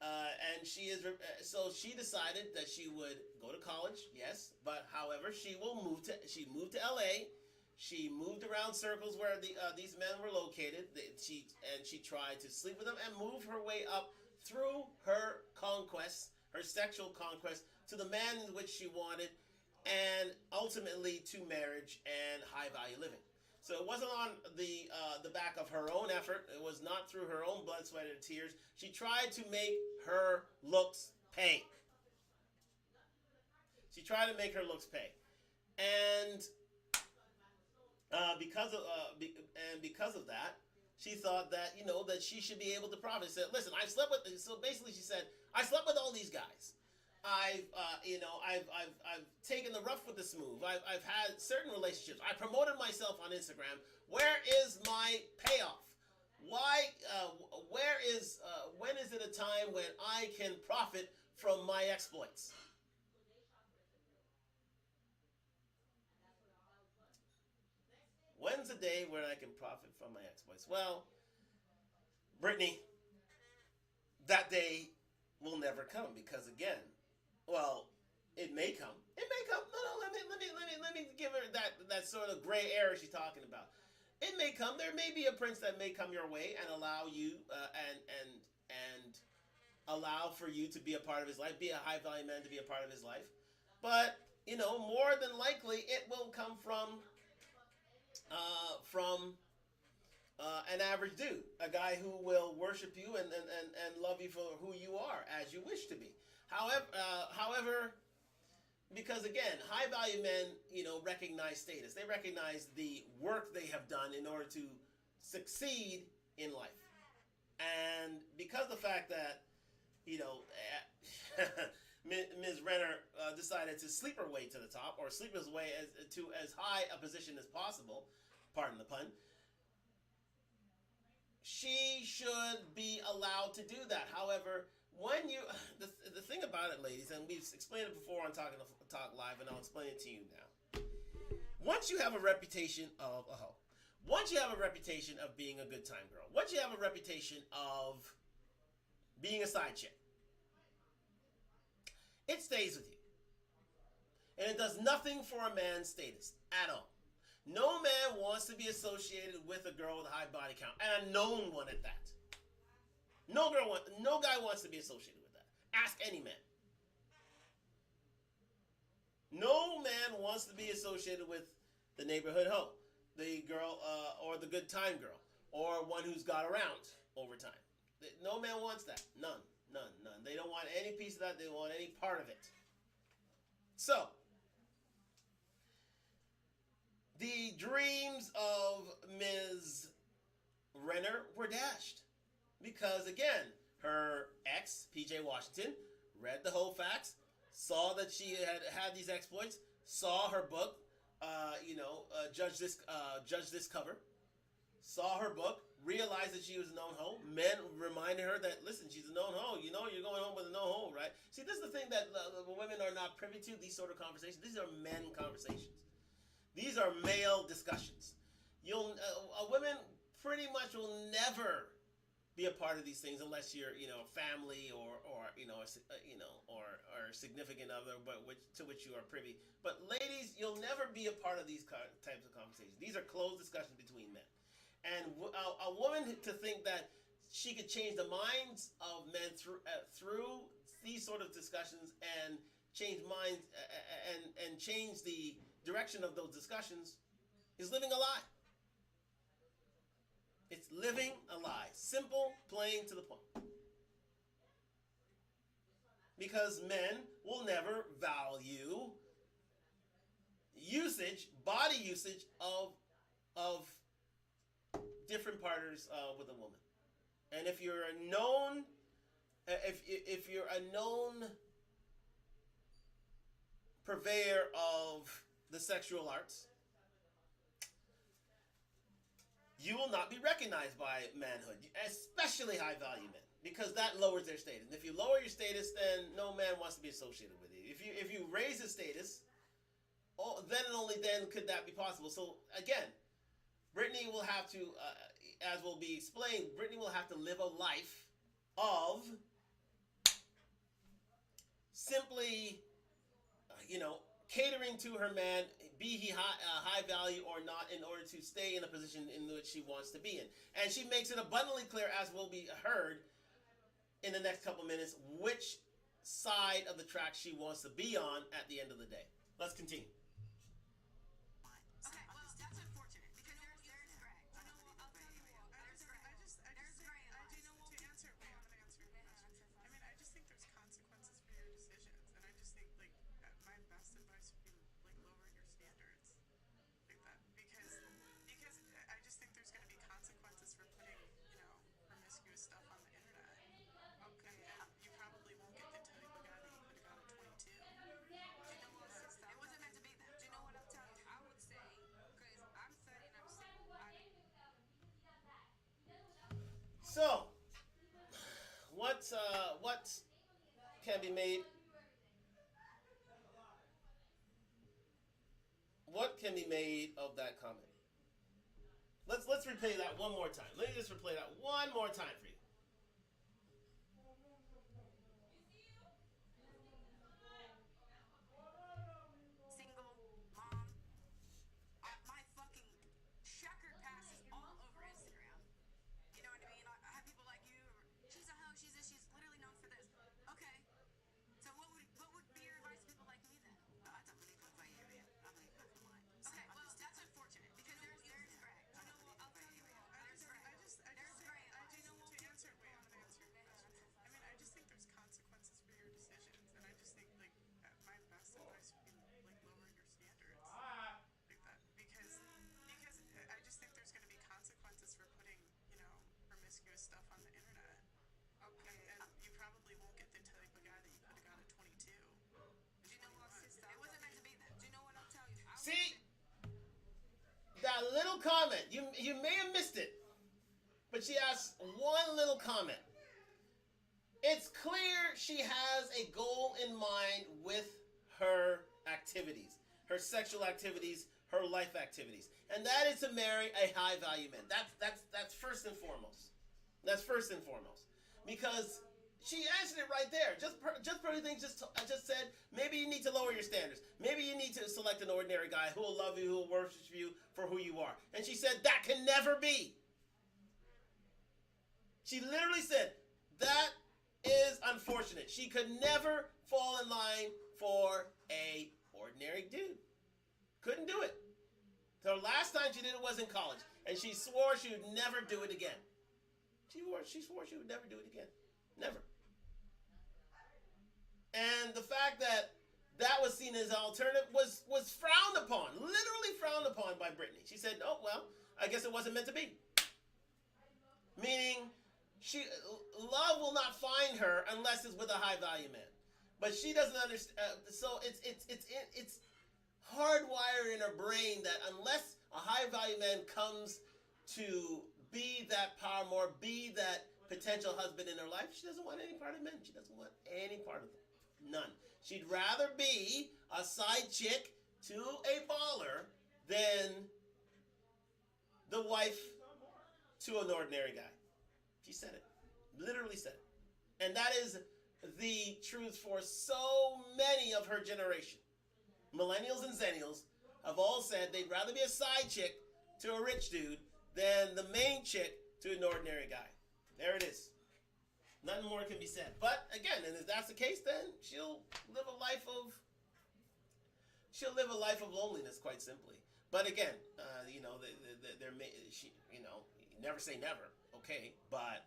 And she is so she decided that she would go to college, yes, but however she moved to LA. She moved around circles where these men were located. She tried to sleep with them and move her way up through her conquests, her sexual conquest, to the man in which she wanted, and ultimately to marriage and high value living. So it wasn't on the back of her own effort. It was not through her own blood, sweat, and tears. She tried to make her looks pay. She tried to make her looks pay, and because of that, she thought that that she should be able to profit. She said, "Listen, I slept with." So basically, she said, "I slept with all these guys. I've taken the rough with the smooth. I've had certain relationships. I promoted myself on Instagram. Where is my payoff? Why? When is it a time when I can profit from my exploits?" When's the day when I can profit from my exploits? Well, Brittany, that day will never come, because again, well, it may come. It may come. No. Let me give her that sort of gray area she's talking about. It may come. There may be a prince that may come your way and allow you and allow for you to be a part of his life, be a high value man to be a part of his life. But more than likely, it will come from an average dude, a guy who will worship you and love you for who you are, as you wish to be. However, because again, high value men, recognize status. They recognize the work they have done in order to succeed in life, and because of the fact that Ms. Renner decided to sleep her way to the top, or sleep his way to as high a position as possible, pardon the pun, she should be allowed to do that. However, when you the thing about it, ladies, and we've explained it before on Talk Live, and I'll explain it to you now. Once you have a reputation of a hoe, once you have a reputation of being a good time girl, once you have a reputation of being a side chick, it stays with you. And it does nothing for a man's status at all. No man wants to be associated with a girl with a high body count, and a known one at that. No guy wants to be associated with that. Ask any man. No man wants to be associated with the neighborhood hoe, the girl, or the good time girl, or one who's got around over time. No man wants that. None. They don't want any piece of that. They don't want any part of it. So, the dreams of Ms. Renner were dashed. Because, again, her ex, PJ Washington, read the whole facts, saw that she had these exploits, saw her book, Judge This Cover, saw her book, realized that she was a known hoe. Men reminded her that, listen, she's a known hoe. You're going home with a known hoe, right? See, this is the thing that the women are not privy to, these sort of conversations. These are men conversations. These are male discussions. Women pretty much will never be a part of these things unless you're, family or significant other, but to which you are privy. But ladies, you'll never be a part of these types of conversations. These are closed discussions between men. And a woman to think that she could change the minds of men through these sort of discussions and change minds and change the direction of those discussions is living a lie. It's living a lie. Simple, plain, to the point. Because men will never value body usage of of different partners with a woman. And if you're a known, if you're a known purveyor of the sexual arts, you will not be recognized by manhood, especially high value men, because that lowers their status. And if you lower your status, then no man wants to be associated with you. If you raise his status, then and only then could that be possible. So again, Brittany will have to, as will be explained, Brittany will have to live a life of simply, catering to her man, be he high value or not, in order to stay in a position in which she wants to be in. And she makes it abundantly clear, as will be heard in the next couple minutes, which side of the track she wants to be on at the end of the day. Let's continue. Okay, well, that's unfortunate because there's Greg. I'll tell you what, there's Greg. To answer, wait, I'm gonna answer your question. I mean, I just think there's consequences for your decisions, and I just think, like, my best advice would be, like, lower your standards, like that, because I just think there's gonna be consequences for putting, promiscuous stuff on the internet. Okay, and you probably won't get the type of guy that you could have got at 22. Do you know what? It wasn't meant to be that. Do you know what I'll tell you? I would say, because I'm 30 and I'm single. So, what can be made? What can be made of that comment? Let's replay that one more time. Let me just replay that one more time for you. Single mom. My fucking checkered past is all over Instagram. You know what I mean? I have people like you. She's a hoe. She's this. She's literally known for this. Okay. So what would be your advice to people like me then? I don't really look like you. I believe that's a lie. Okay. Well, that's unfortunate because there's Greg. You know what? I'll tell you what. There's Greg. There's Greg. To answer, wait, I'm gonna answer your question. I mean, I just think there's consequences for your decisions, and I just think, like, my best advice would be, like, lower your standards, like that, because I just think there's gonna be consequences for putting, promiscuous stuff on the internet. Okay, and you probably won't get the type of guy that you could have got at 22. Do you know what, sister? It wasn't meant to be that. Do you know what I'll tell you? See, that little comment, you may have missed it, but she asked one little comment. It's clear she has a goal in mind with her activities, her sexual activities, her life activities, and that is to marry a high value man. That's first and foremost. That's first and foremost, because she answered it right there. Just pretty things. I just said, maybe you need to lower your standards. Maybe you need to select an ordinary guy who will love you, who will worship you for who you are. And she said that can never be. She literally said that is unfortunate. She could never fall in line for a ordinary dude. Couldn't do it. The last time she did it was in college, and she swore she would never do it again. She swore she would never do it again. Never. And the fact that was seen as an alternative was frowned upon, literally frowned upon by Brittany. She said, "Oh well, I guess it wasn't meant to be." Meaning, love will not find her unless it's with a high value man. But she doesn't understand. So it's hardwired in her brain that unless a high value man comes to be that paramour, be that potential husband in her life, she doesn't want any part of men. She doesn't want any part of them. None. She'd rather be a side chick to a baller than the wife to an ordinary guy. She said it. Literally said it. And that is the truth for so many of her generation. Millennials and Zennials have all said they'd rather be a side chick to a rich dude than the main chick to an ordinary guy. There it is. Nothing more can be said. But again, and if that's the case, then she'll live a life of loneliness, quite simply. But again, never say never. Okay, but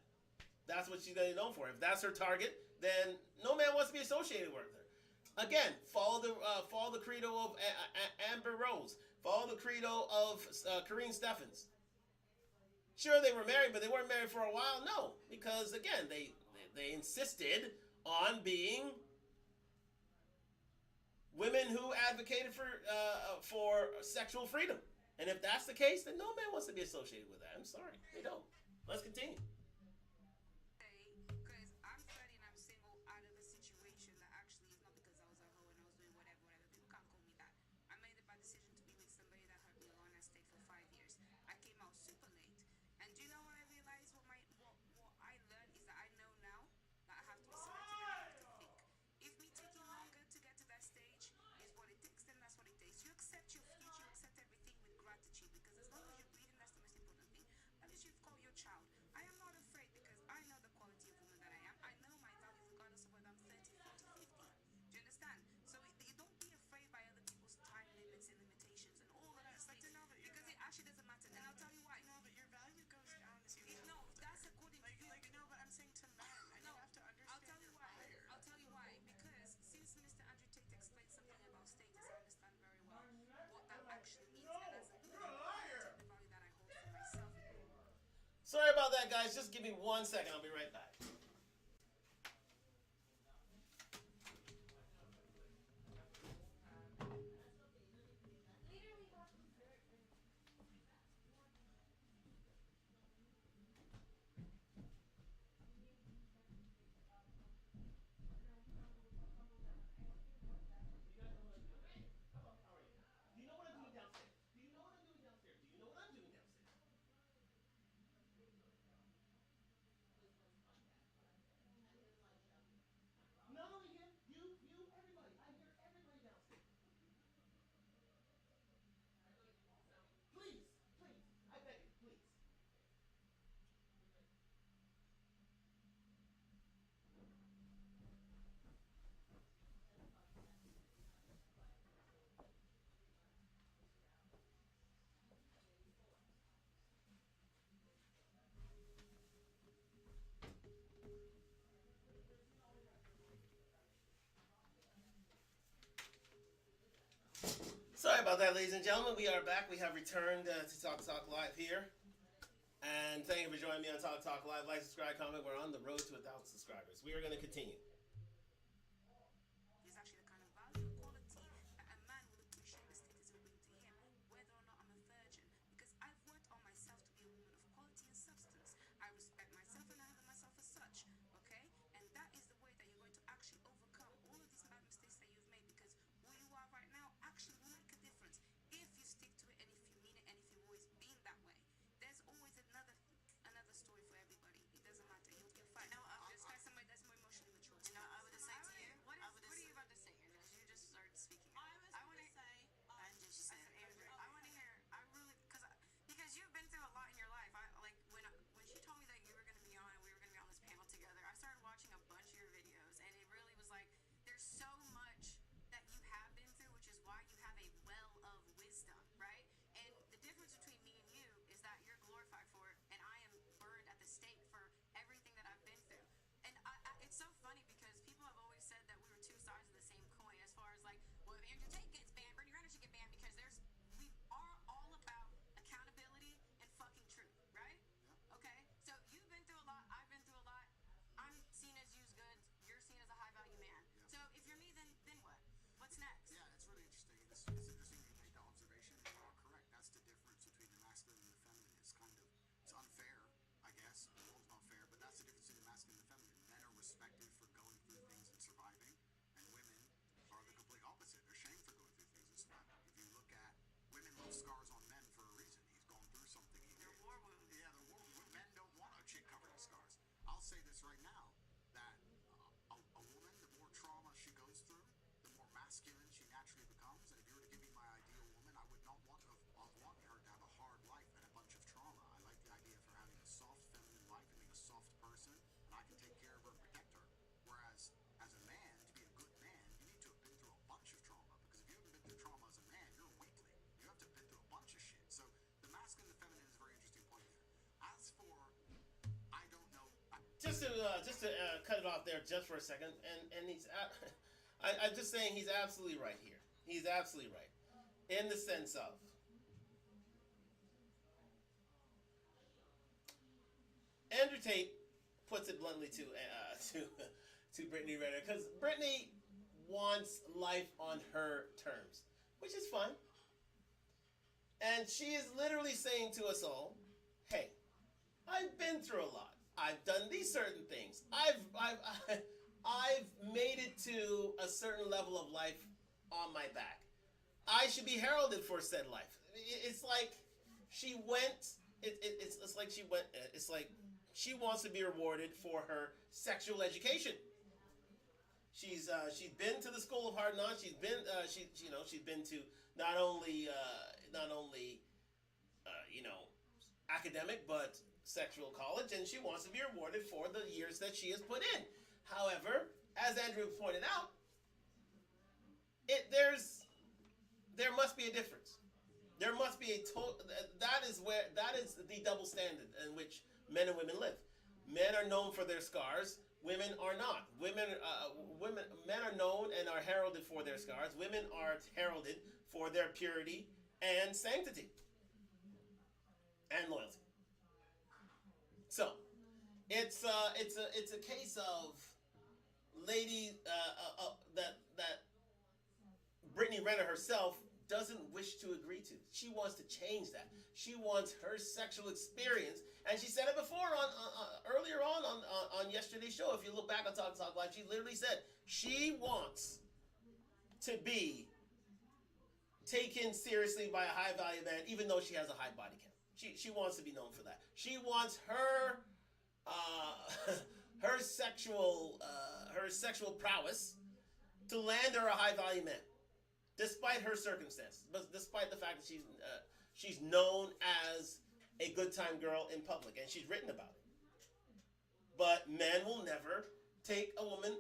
that's what she's gonna be known for. If that's her target, then no man wants to be associated with her. Again, follow the credo of Amber Rose. follow the credo of Kareen Steffens. Sure, they were married, but they weren't married for a while. No, because again, they insisted on being women who advocated for sexual freedom. And if that's the case, then no man wants to be associated with that. I'm sorry, they don't. Let's continue. Because I'm studying, I'm single out of a situation that actually is not because I was a hoe and I was doing whatever. People can't call me that. I made the bad decision to be with somebody that hurt me a lot and I stayed for 5 years. I came out super late. And do you know what I realized? What I learned is that I know now that I have to be selective and I have to think. If me taking longer to get to that stage is what it takes, then that's what it takes. You accept your future, you accept everything with gratitude, because as long as you're breathing, that's the most important thing. At least you've called your child. I am not afraid because I know the quality of woman that I am. I know my value regardless of whether I'm 30, 40, 50. Do you understand? So you don't be afraid by other people's time limits and limitations and all of those things, because it actually doesn't matter. And I'll tell you why. No, but your value goes down as you get No, older. that's according to you. No, but I'm saying to men, and you have to understand. I'll tell you why. I'll tell you why. Because since Mr. Andrew Tate explained something about status, I understand very well what that actually means, and as a woman, the value that I hold for myself. Sorry about that, guys. Just give me 1 second. I'll be right back. Sorry about that, ladies and gentlemen. We are back. We have returned to Talk Live here. And thank you for joining me on Talk Live. Like, subscribe, comment. We're on the road to 1,000 subscribers. We are going to continue. Is actually the kind of value and quality that a man will appreciate the status will bring to him, whether or not I'm a virgin. Because I've worked on myself to be a woman of quality and substance. I respect myself and I handle myself as such. Okay? And that is the way that you're going to actually overcome all of these bad mistakes that you've made. Because who you are right now actually will make a difference if you stick to it and if you mean it and if you've always been that way. There's always another story for everybody. It doesn't matter. You'll find out. Just find somebody that's more emotionally mature. I would say to you, what are you about to say, Andrew? You just started speaking. I was going to say, Andrew, she said, Andrew, I want to hear. I really, because you've been through a lot in your life. When she told me that you were going to be on and we were going to be on this panel together, I started watching a bunch of your videos, and it really was like there's so much that you have been through, which is why you have a well of wisdom, right? And the difference between me and you is that you're glorified for it, and I am burned at the stake for everything that I've been through. And it's so funny because people have always said that we were two sides of the same coin as far as like, well, if Andrew Tate gets banned, Bernie Renner should get banned, because we are all about accountability and fucking truth, right? Yeah. Okay? So you've been through a lot, I've been through a lot. I'm seen as used goods, you're seen as a high value man. Yeah. So if you're me, then what? What's next? Yeah, it's really interesting. It's interesting you made the observation, and you are correct. That's the difference between the masculine and the feminine. It's unfair, I guess. The world's not fair, but that's the difference between the masculine and the feminine. Men are respected for going through things and surviving, and women are the complete opposite. They're shamed for going through things and surviving. If you look at women love scars on men for a reason. He's gone through something. They're war wounds. Yeah, they're war wounds. Men don't want a chick covered in scars. I'll say this right now, that a woman, the more trauma she goes through, the more masculine she naturally becomes. And if you were to give me my ideal woman, I would not want her to have a hard life and a bunch of trauma. I like the idea of her having a soft feminine life and being a soft person, and I can take care of her and protect her. Whereas as a man, to be a good man, you need to have been through a bunch of trauma, because if you haven't been through trauma as a man, you're a weakling. You have to have been through a bunch of shit. So the masculine and the feminine is a very interesting point there. As for, I don't know. Just to cut it off there just for a second, and he's I'm just saying he's absolutely right here. He's absolutely right in the sense of Andrew Tate puts it bluntly to Brittany Renner, because Brittany wants life on her terms, which is fine. And she is literally saying to us all, hey, I've been through a lot. I've done these certain things. I've made it to a certain level of life on my back. I should be heralded for said life. It's like she went. It's like she went. It's like she wants to be rewarded for her sexual education. She's been to the School of Hard Knocks. She's been she's been to not only academic, but sexual college, and she wants to be rewarded for the years that she has put in. However, as Andrew pointed out, there must be a difference. There must be that is the double standard in which men and women live. Men are known for their scars. Women are not. Men are known and are heralded for their scars. Women are heralded for their purity and sanctity and loyalty. So, it's a case of lady that Brittany Renner herself doesn't wish to agree to. She wants to change that. She wants her sexual experience, and she said it before earlier on yesterday's show. If you look back on Talkdtalklive, she literally said she wants to be taken seriously by a high value man, even though she has a high body count. She wants to be known for that. She wants her her sexual prowess to land her a high value man, despite her circumstances, but despite the fact that she's known as a good time girl in public, and she's written about it. But men will never take a woman,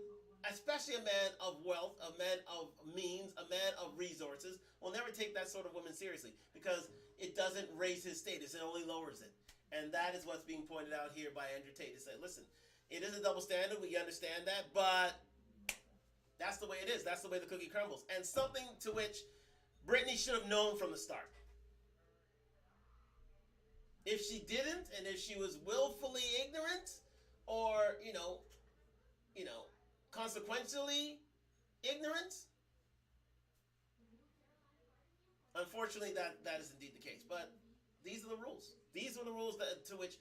especially a man of wealth, a man of means, a man of resources, will never take that sort of woman seriously, because it doesn't raise his status, it only lowers it. And that is what's being pointed out here by Andrew Tate, to say, listen, it is a double standard, we understand that, but that's the way it is. That's the way the cookie crumbles. And something to which Brittany should have known from the start. If she didn't, and if she was willfully ignorant, or, consequentially ignorant, unfortunately that is indeed the case. But these are the rules. These are the rules to which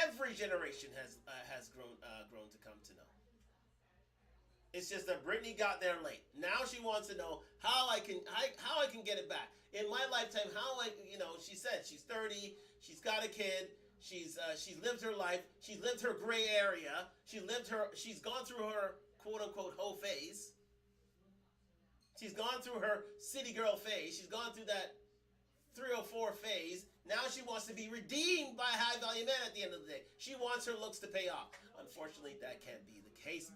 every generation has grown to come to know. It's just that Brittany got there late. Now she wants to know how I can get it back. In my lifetime, she said she's 30, she's got a kid, she's lived her life, she's lived her gray area, she's gone through her quote unquote hoe phase. She's gone through her city girl phase, she's gone through that 304 phase. Now she wants to be redeemed by a high value man at the end of the day. She wants her looks to pay off. Unfortunately, that can't be the case.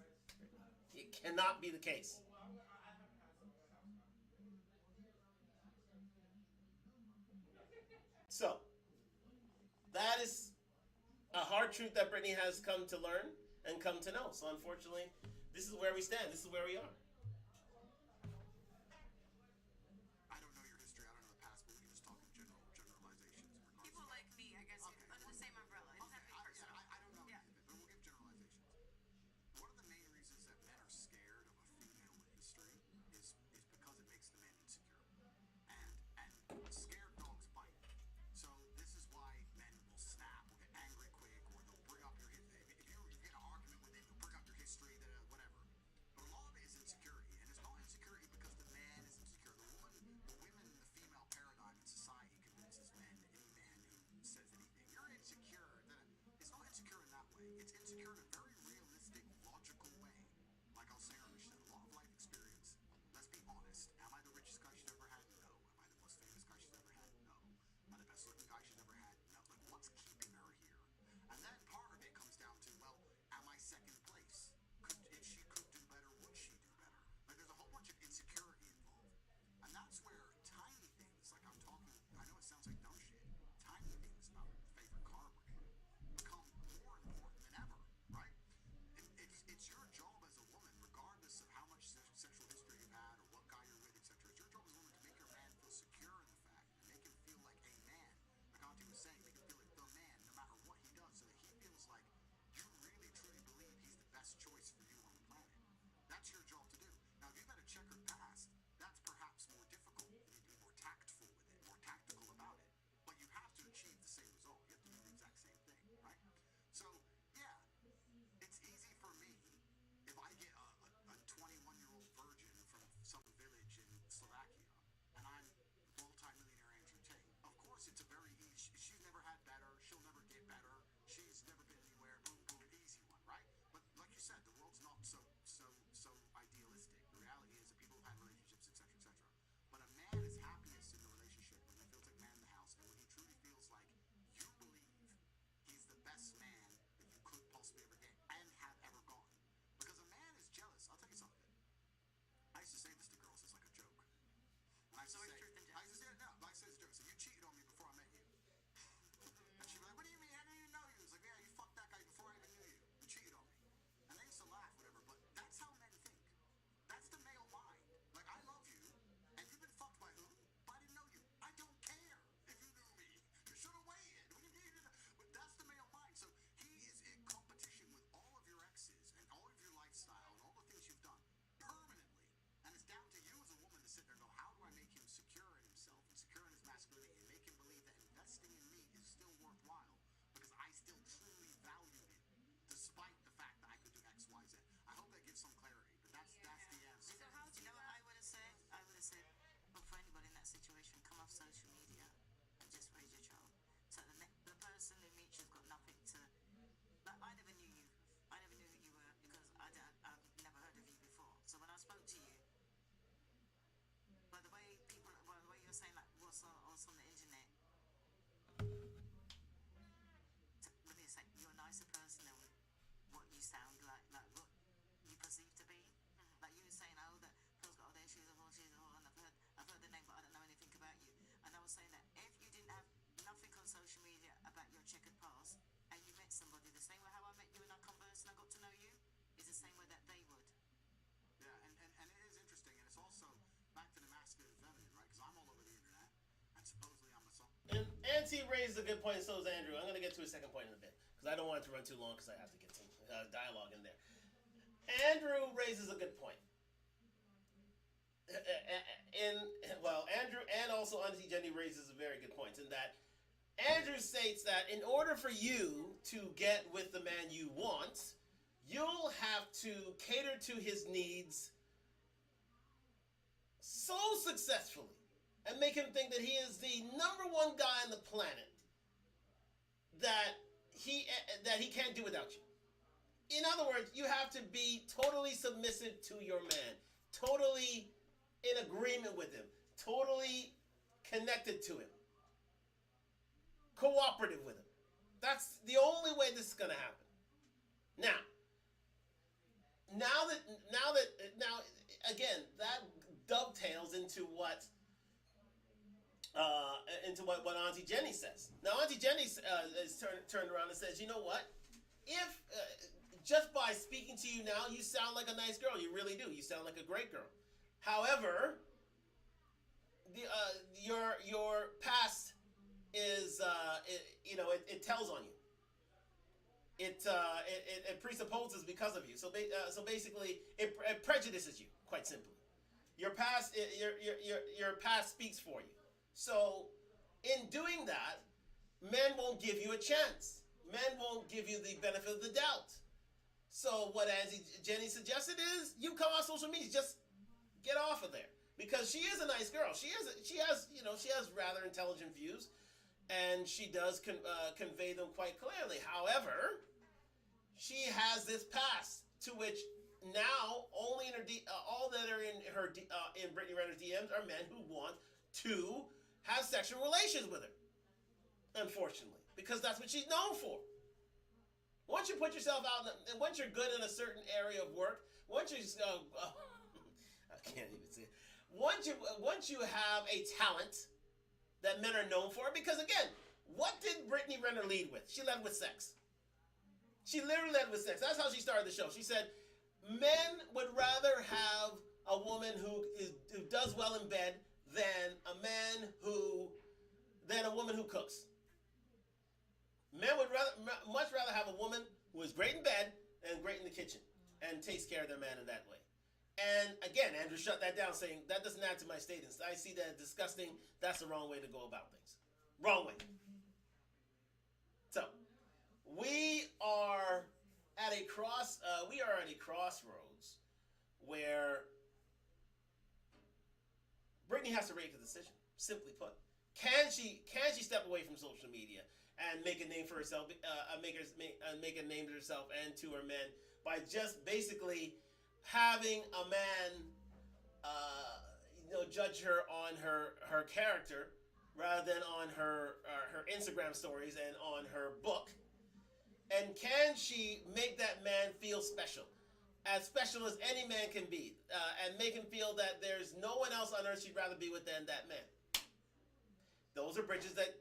It cannot be the case. So, that is a hard truth that Brittany has come to learn and come to know. So, unfortunately, this is where we stand. This is where we are. I don't know your history. I don't know the past, but we can just talk in generalizations. People like me, I guess, under the same umbrella. It doesn't have to be personal. I don't know, Yeah. but we'll give generalizations. One of the main reasons that men are scared of a female in history is because it makes the man insecure. And scared dogs bite. So this is why men will snap or get angry quick, or they'll bring up your history. If you get an argument with them, they'll bring up your history, whatever. But a lot of it is insecurity. Nancy raised a good point, and so is Andrew. I'm going to get to a second point in a bit because I don't want it to run too long because I have to get some dialogue in there. Andrew raises a good point. Andrew and also Auntie Jenny raises a very good point in that Andrew states that in order for you to get with the man you want, you'll have to cater to his needs so successfully and make him think that he is the number one guy on the planet that he can't do without you. In other words, you have to be totally submissive to your man, totally in agreement with him, totally connected to him, cooperative with him. That's the only way this is going to happen. Now again, that dovetails into what Auntie Jenny says. Now, Auntie Jenny is turned around and says, you know what? If just by speaking to you now, you sound like a nice girl. You really do. You sound like a great girl. However, your past is it tells on you. It presupposes because of you. So basically, it prejudices you, quite simply. Your past speaks for you. So in doing that, men won't give you a chance. Men won't give you the benefit of the doubt. So what Auntie Jenny suggested is you come on social media, just get off of there, because she is a nice girl. She has rather intelligent views, and she does convey them quite clearly. However, she has this past to which now only in her all that are in her in Brittany Renner's DMs are men who want to have sexual relations with her. Unfortunately, because that's what she's known for. Once you put yourself out, and once you're good in a certain area of work, once you I can't even say it. Once you have a talent that men are known for, because again, what did Brittany Renner lead with? She led with sex. She literally led with sex. That's how she started the show. She said, men would rather have a woman who does well in bed than a woman who cooks. Men would much rather have a woman who is great in bed and great in the kitchen and takes care of their man in that way. And again, Andrew shut that down, saying that doesn't add to my statements. I see that as disgusting. That's the wrong way to go about things. Wrong way. So we are at a crossroads where Brittany has to make a decision. Simply put, can she step away from social media and make a name for herself, make a name to herself and to her men by just basically having a man, judge her on her character rather than on her Instagram stories and on her book? And can she make that man feel special as any man can be, and make him feel that there's no one else on earth she'd rather be with than that man? Those are bridges that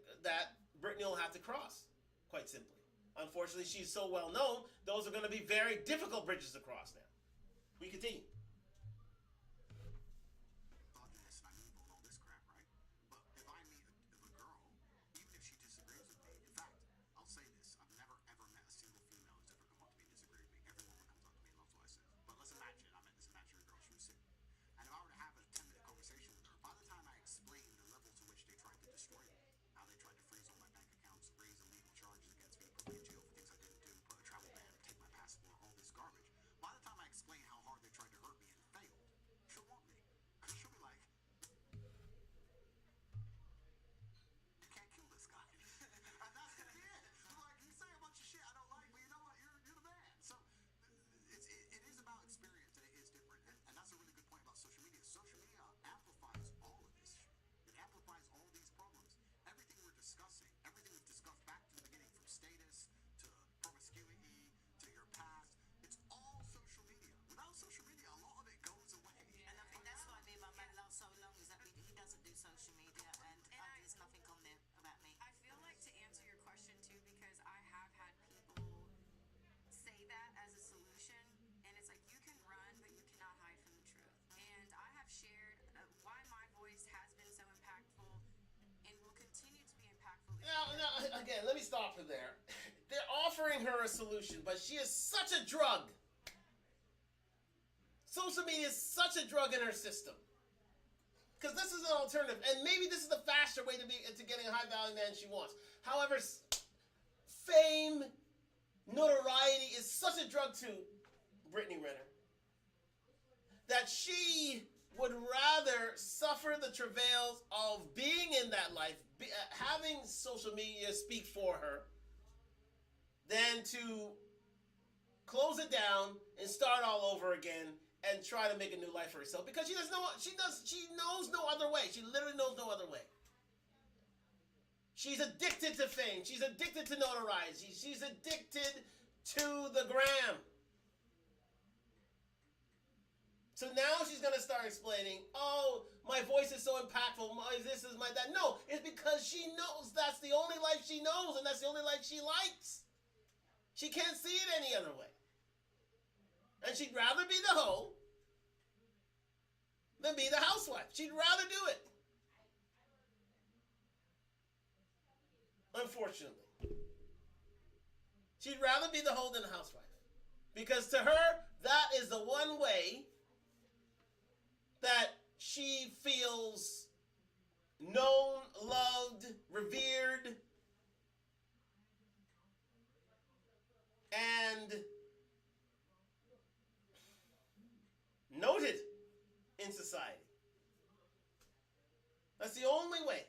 Brittany will have to cross, quite simply. Unfortunately, she's so well known, those are going to be very difficult bridges to cross now. We continue. All this crap, right? But if I meet a girl, even if she disagrees with me, in fact, I'll say this, I've never ever met a single female who's ever come up to me and disagreed with me. Every woman comes up to me and loves what I said. But let's imagine I met this imaginary girl, she was sick. And if I were to have a 10-minute conversation with her, by the time I explain the level to which they tried to destroy me, how they tried to freeze all my bank accounts, raise illegal charges against me, put me in jail for things I didn't do, put a travel ban, take my passport, all this garbage. By the time I explain how hard they tried to hurt again, let me stop her there. They're offering her a solution, but she is such a drug. Social media is such a drug in her system. Because this is an alternative, and maybe this is the faster way to getting a high-value man she wants. However, fame, notoriety is such a drug to Brittany Renner that she would rather suffer the travails of being in that life, having social media speak for her, than to close it down and start all over again and try to make a new life for herself, because she knows no other way. She literally knows no other way. She's addicted to fame. She's addicted to notoriety. She's addicted to the gram. So now she's going to start explaining, oh, my voice is so impactful, this is my that. No, it's because she knows that's the only life she knows, and that's the only life she likes. She can't see it any other way. And she'd rather be the hoe than be the housewife. She'd rather do it. Unfortunately. She'd rather be the hoe than the housewife. Because to her, that is the one way that she feels known, loved, revered, and noted in society. That's the only way.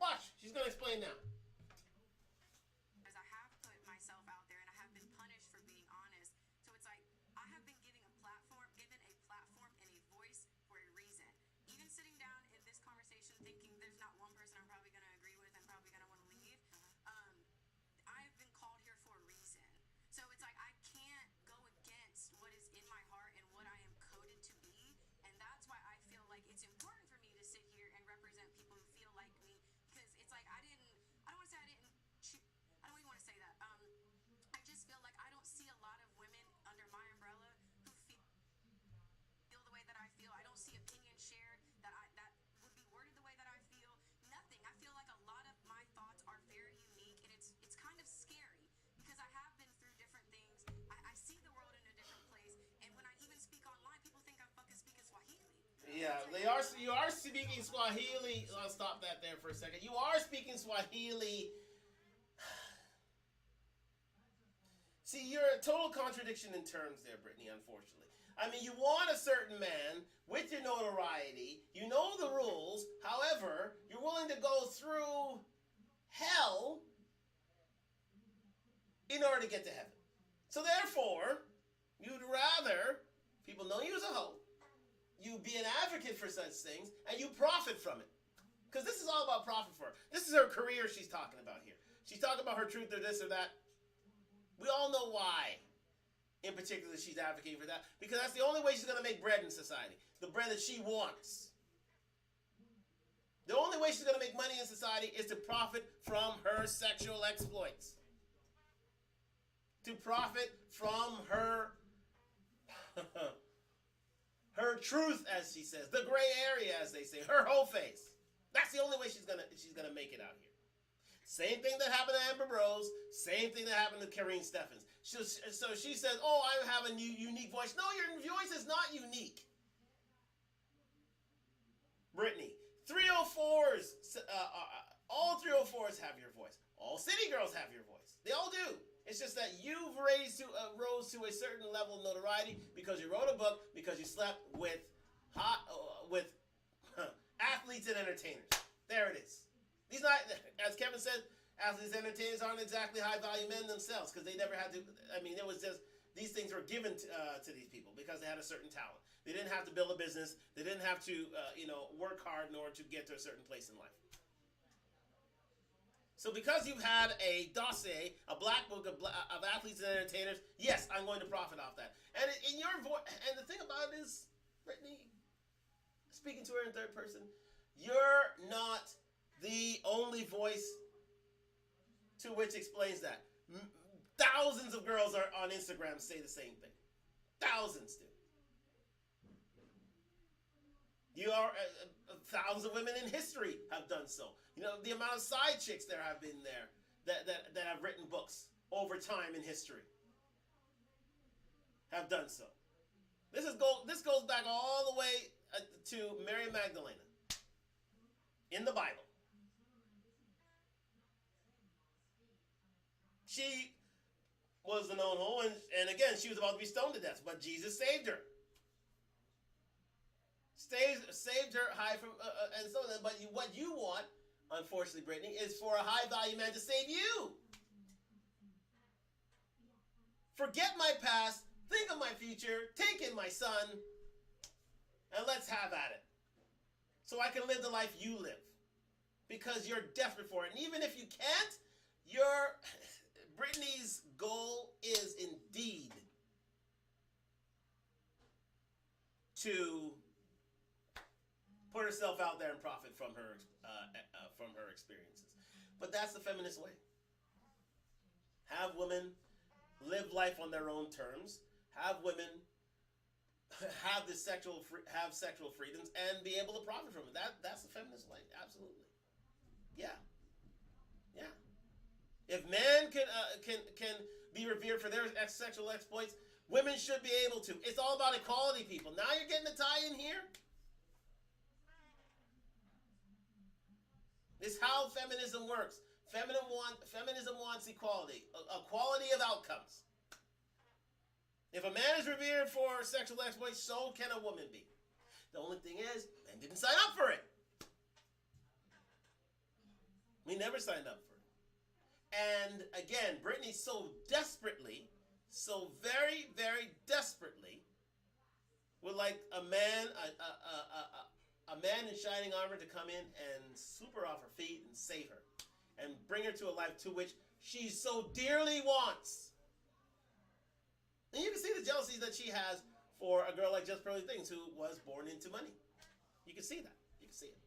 Watch, she's going to explain now. As I have put myself out there and I have been punished for being honest. So it's like I have been given a platform and a voice for a reason. Even sitting down in this conversation thinking there's not one person I'm probably going to agree with and probably going to want to leave. I've been called here for a reason. So it's like I can't go against what is in my heart and what I am coded to be. And that's why I feel like it's important for me to sit here and represent people who feel like me. Because it's like I don't even want to say that. I just feel like I don't see a lot of women under my umbrella who feel the way that I feel. I don't see opinions shared that would be worded the way that I feel. Nothing. I feel like a lot of my thoughts are very unique, and it's kind of scary because I have been through different things. I see the world in a different place, and when I even speak online, people think I'm fucking speaking Swahili. Yeah, you are speaking Swahili. I'll stop that there for a second. You are speaking Swahili. See, you're a total contradiction in terms there, Brittany, unfortunately. I mean, you want a certain man with your notoriety. You know the rules. However, you're willing to go through hell in order to get to heaven. So therefore, you'd rather people know you as a hoe, you be an advocate for such things, and you profit from it. Because this is all about profit for her. This is her career she's talking about here. She's talking about her truth or this or that. We all know why, in particular, she's advocating for that. Because that's the only way she's going to make bread in society. The bread that she wants. The only way she's going to make money in society is to profit from her sexual exploits. To profit from her her truth, as she says. The gray area, as they say. Her whole face. That's the only way she's gonna make it out here. Same thing that happened to Amber Rose. Same thing that happened to Karine Steffens. So she says, oh, I have a new unique voice. No, your voice is not unique. Brittany, 304s, all 304s have your voice. All city girls have your voice. They all do. It's just that you've rose to a certain level of notoriety because you wrote a book, because you slept with athletes and entertainers. There it is. These not, as Kevin said, athletes and entertainers aren't exactly high-value men themselves because they never had to. I mean, it was just these things were given to these people because they had a certain talent. They didn't have to build a business. They didn't have to, work hard in order to get to a certain place in life. So because you've had a dossier, a black book of athletes and entertainers, yes, I'm going to profit off that. And in your voice, and the thing about it is, Brittany, speaking to her in third person, you're not the only voice to which explains that. Thousands of girls are on Instagram say the same thing. Thousands do. You are thousands of women in history have done so. You know, the amount of side chicks there have been there. that have written books over time in history have done so. This goes back all the way to Mary Magdalene in the Bible. She was the known hoe, and again, she was about to be stoned to death, but Jesus saved her. Saved her high from and so on. But what you want, unfortunately, Brittany, is for a high value man to save you. Forget my past, think of my future, take in my son, and let's have at it. So I can live the life you live. Because you're desperate for it. And even if you can't, Brittany's goal is indeed to put herself out there and profit from her experiences. But that's the feminist way. Have women live life on their own terms. Have women have sexual freedoms and be able to profit from it. That's the feminist way. Absolutely. Yeah. If men can be revered for their sexual exploits, women should be able to. It's all about equality, people. Now you're getting a tie in here. This is how feminism works. Feminism wants equality, equality of outcomes. If a man is revered for sexual exploits, so can a woman be. The only thing is, men didn't sign up for it. We never signed up for it. And again, Brittany so very, very desperately would like a man in shining armor to come in and swoop her off her feet and save her and bring her to a life to which she so dearly wants. And you can see the jealousy that she has for a girl like Just Pearly Things, who was born into money. You can see that. You can see it.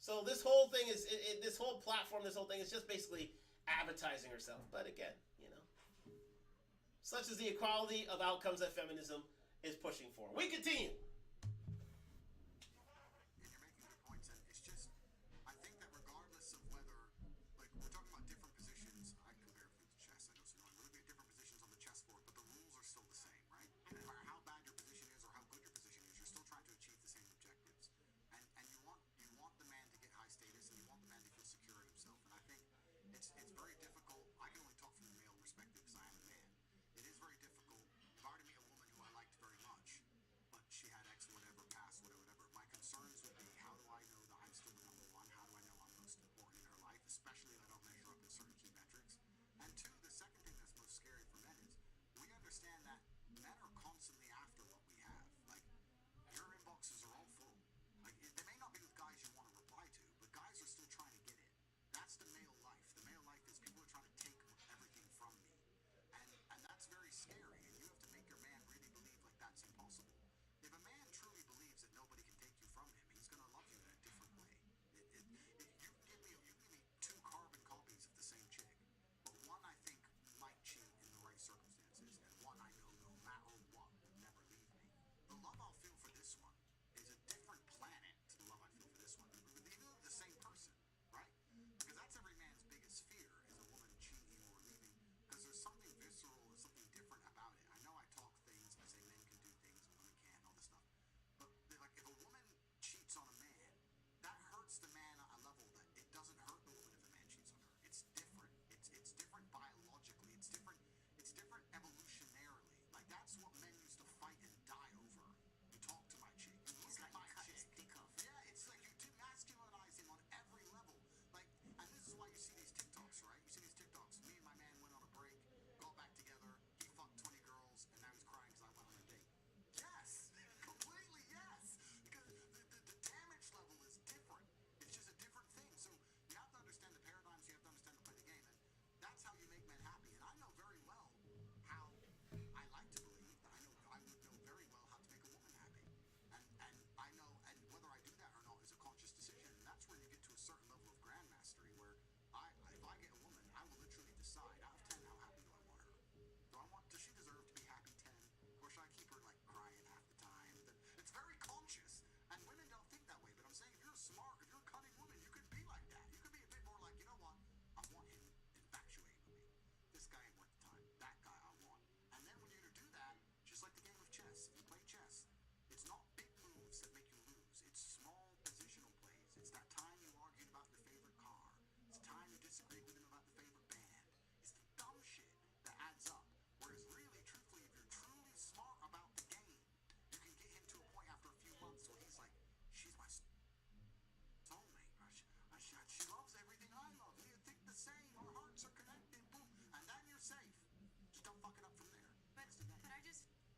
So this whole thing is, this whole platform, this whole thing is just basically advertising herself. But again, such is the equality of outcomes that feminism is pushing for. We continue. And you're making good points, and it's just, I think that regardless of whether, like, we're talking about different positions, I compare everything to chess, I know, so we're looking at different positions on the chessboard, but the rules are still the same, right? No matter how bad your position is or how good your position is, you're still trying to achieve the same objectives. And you want the man to get high status, and you want the man to feel secure in himself. And I think it's very difficult. I can only talk from the male perspective because I am a man. It is very difficult. If I were to meet a woman who I liked very much, but she had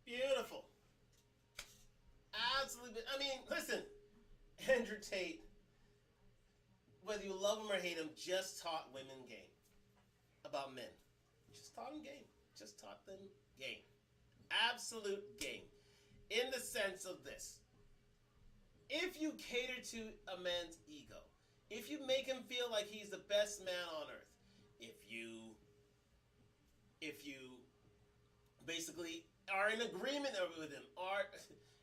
Beautiful. Absolutely. I mean, listen, Andrew Tate, whether you love him or hate him, just taught women game about men. Just taught them game. Just taught them game. Absolute game. In the sense of this. If you cater to a man's ego, if you make him feel like he's the best man on earth, if you basically are in agreement with him,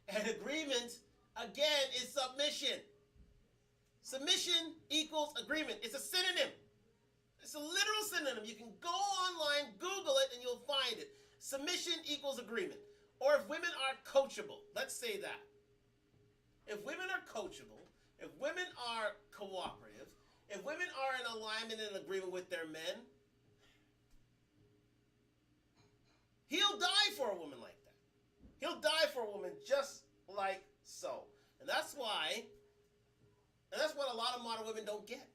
an agreement, again, is submission. Submission equals agreement. It's a synonym. It's a literal synonym. You can go online, Google it, and you'll find it. Submission equals agreement. Or if women are coachable, let's say that. If women are coachable, if women are cooperative, if women are in alignment and agreement with their men, he'll die for a woman like that. He'll die for a woman just like so. And that's why, and that's what a lot of modern women don't get.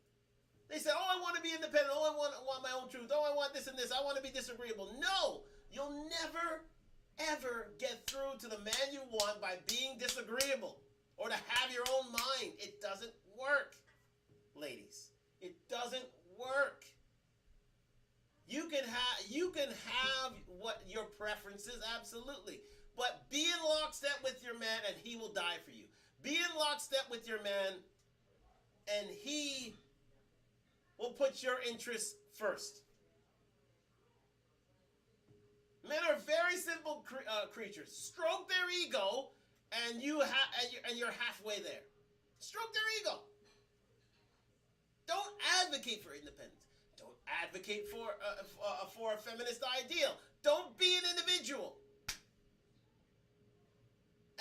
They say, oh, I want to be independent. Oh, I want my own truth. Oh, I want this and this. I want to be disagreeable. No, you'll never, ever get through to the man you want by being disagreeable or to have your own mind. It doesn't work, ladies. It doesn't work. You can have what your preferences, absolutely. But be in lockstep with your man and he will die for you. Be in lockstep with your man and he will put your interests first. Men are very simple creatures. Stroke their ego and you're halfway there. Stroke their ego. Don't advocate for independence. Don't advocate for a feminist ideal. Don't be an individual.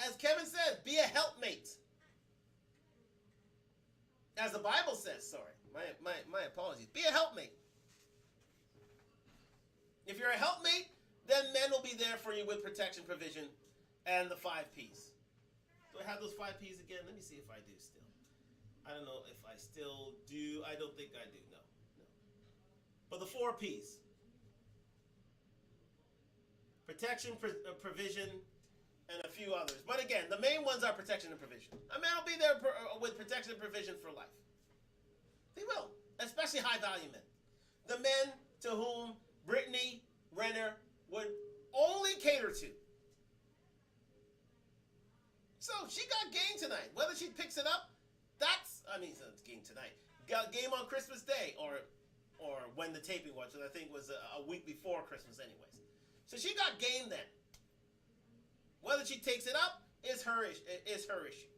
As Kevin says, be a helpmate. As the Bible says, sorry. My apologies. Be a helpmate. If you're a helpmate, then men will be there for you with protection, provision, and the 5 P's. Do I have those 5 P's again? Let me see if I do still. I don't know if I still do. I don't think I do. No. But the 4 P's. Protection, provision, and a few others. But again, the main ones are protection and provision. A man will be there with protection and provision for life. They will. Especially high-value men. The men to whom Brittany Renner would only cater to. So, she got game tonight. Whether she picks it up, it's game tonight. Got game on Christmas Day, or when the taping was, which I think was a week before Christmas anyways. So she got game then. Whether she takes it up is her issue.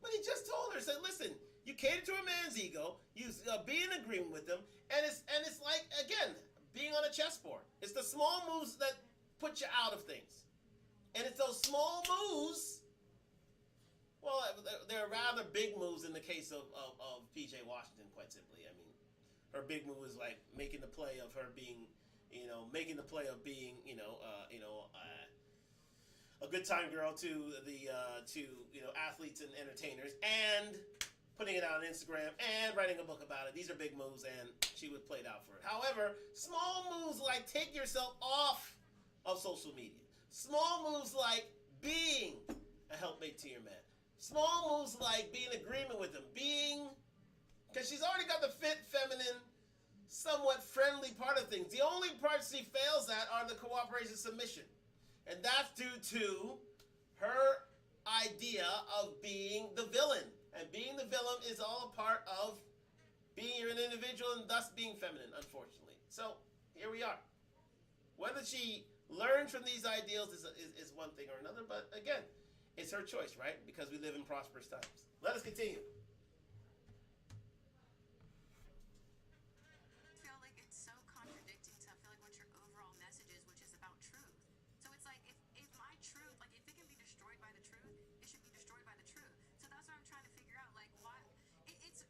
But he just told her, said, listen, you cater to a man's ego, you be in agreement with him, and it's like, again, being on a chessboard. It's the small moves that put you out of things. And it's those small moves, well, they're rather big moves in the case of P.J. Washington, quite simply. I mean, her big move is like making the play of her being, a good time girl to the athletes and entertainers, and putting it out on Instagram and writing a book about it. These are big moves, and she would play it out for it. However, small moves like take yourself off of social media. Small moves like being a helpmate to your man. Small moves like being in agreement with him. Because she's already got the fit, feminine, somewhat friendly part of things. The only parts she fails at are the cooperation, submission. And that's due to her idea of being the villain. And being the villain is all a part of being an individual and thus being feminine, unfortunately. So, here we are. Whether she learns from these ideals is one thing or another, but again, it's her choice, right? Because we live in prosperous times. Let us continue. I feel like it's so contradicting to feel like what your overall message is, which is about truth. So it's like if my truth, like if it can be destroyed by the truth, it should be destroyed by the truth. So that's what I'm trying to figure out. Like why it's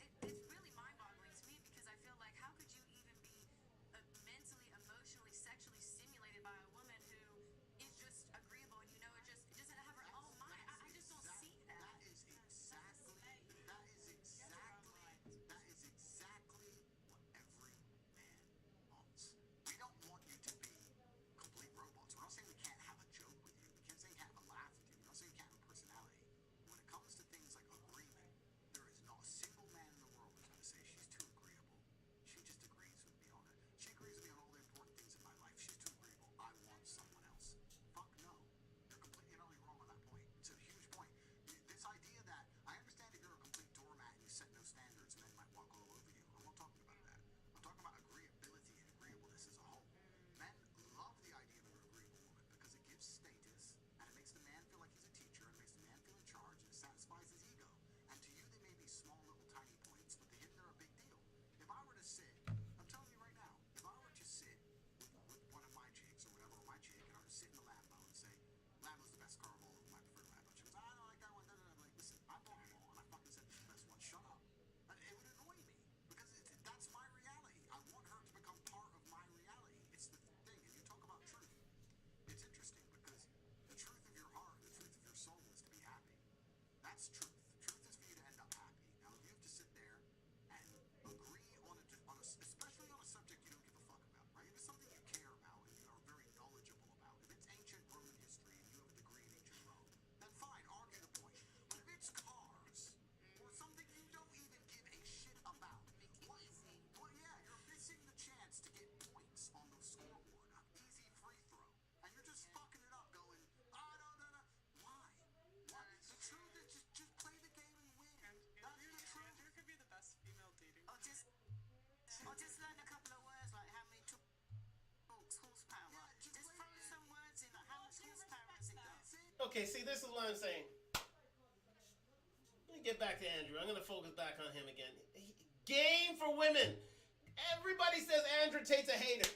really mind-boggling to me, because I feel like how could you even be mentally, emotionally, sexually stimulated by a woman who is just agreeable and it doesn't have her own mind. I just don't see that. That is exactly Okay, see, this is what I'm saying. Let me get back to Andrew. I'm going to focus back on him again. Game for women. Everybody says Andrew Tate's a hater.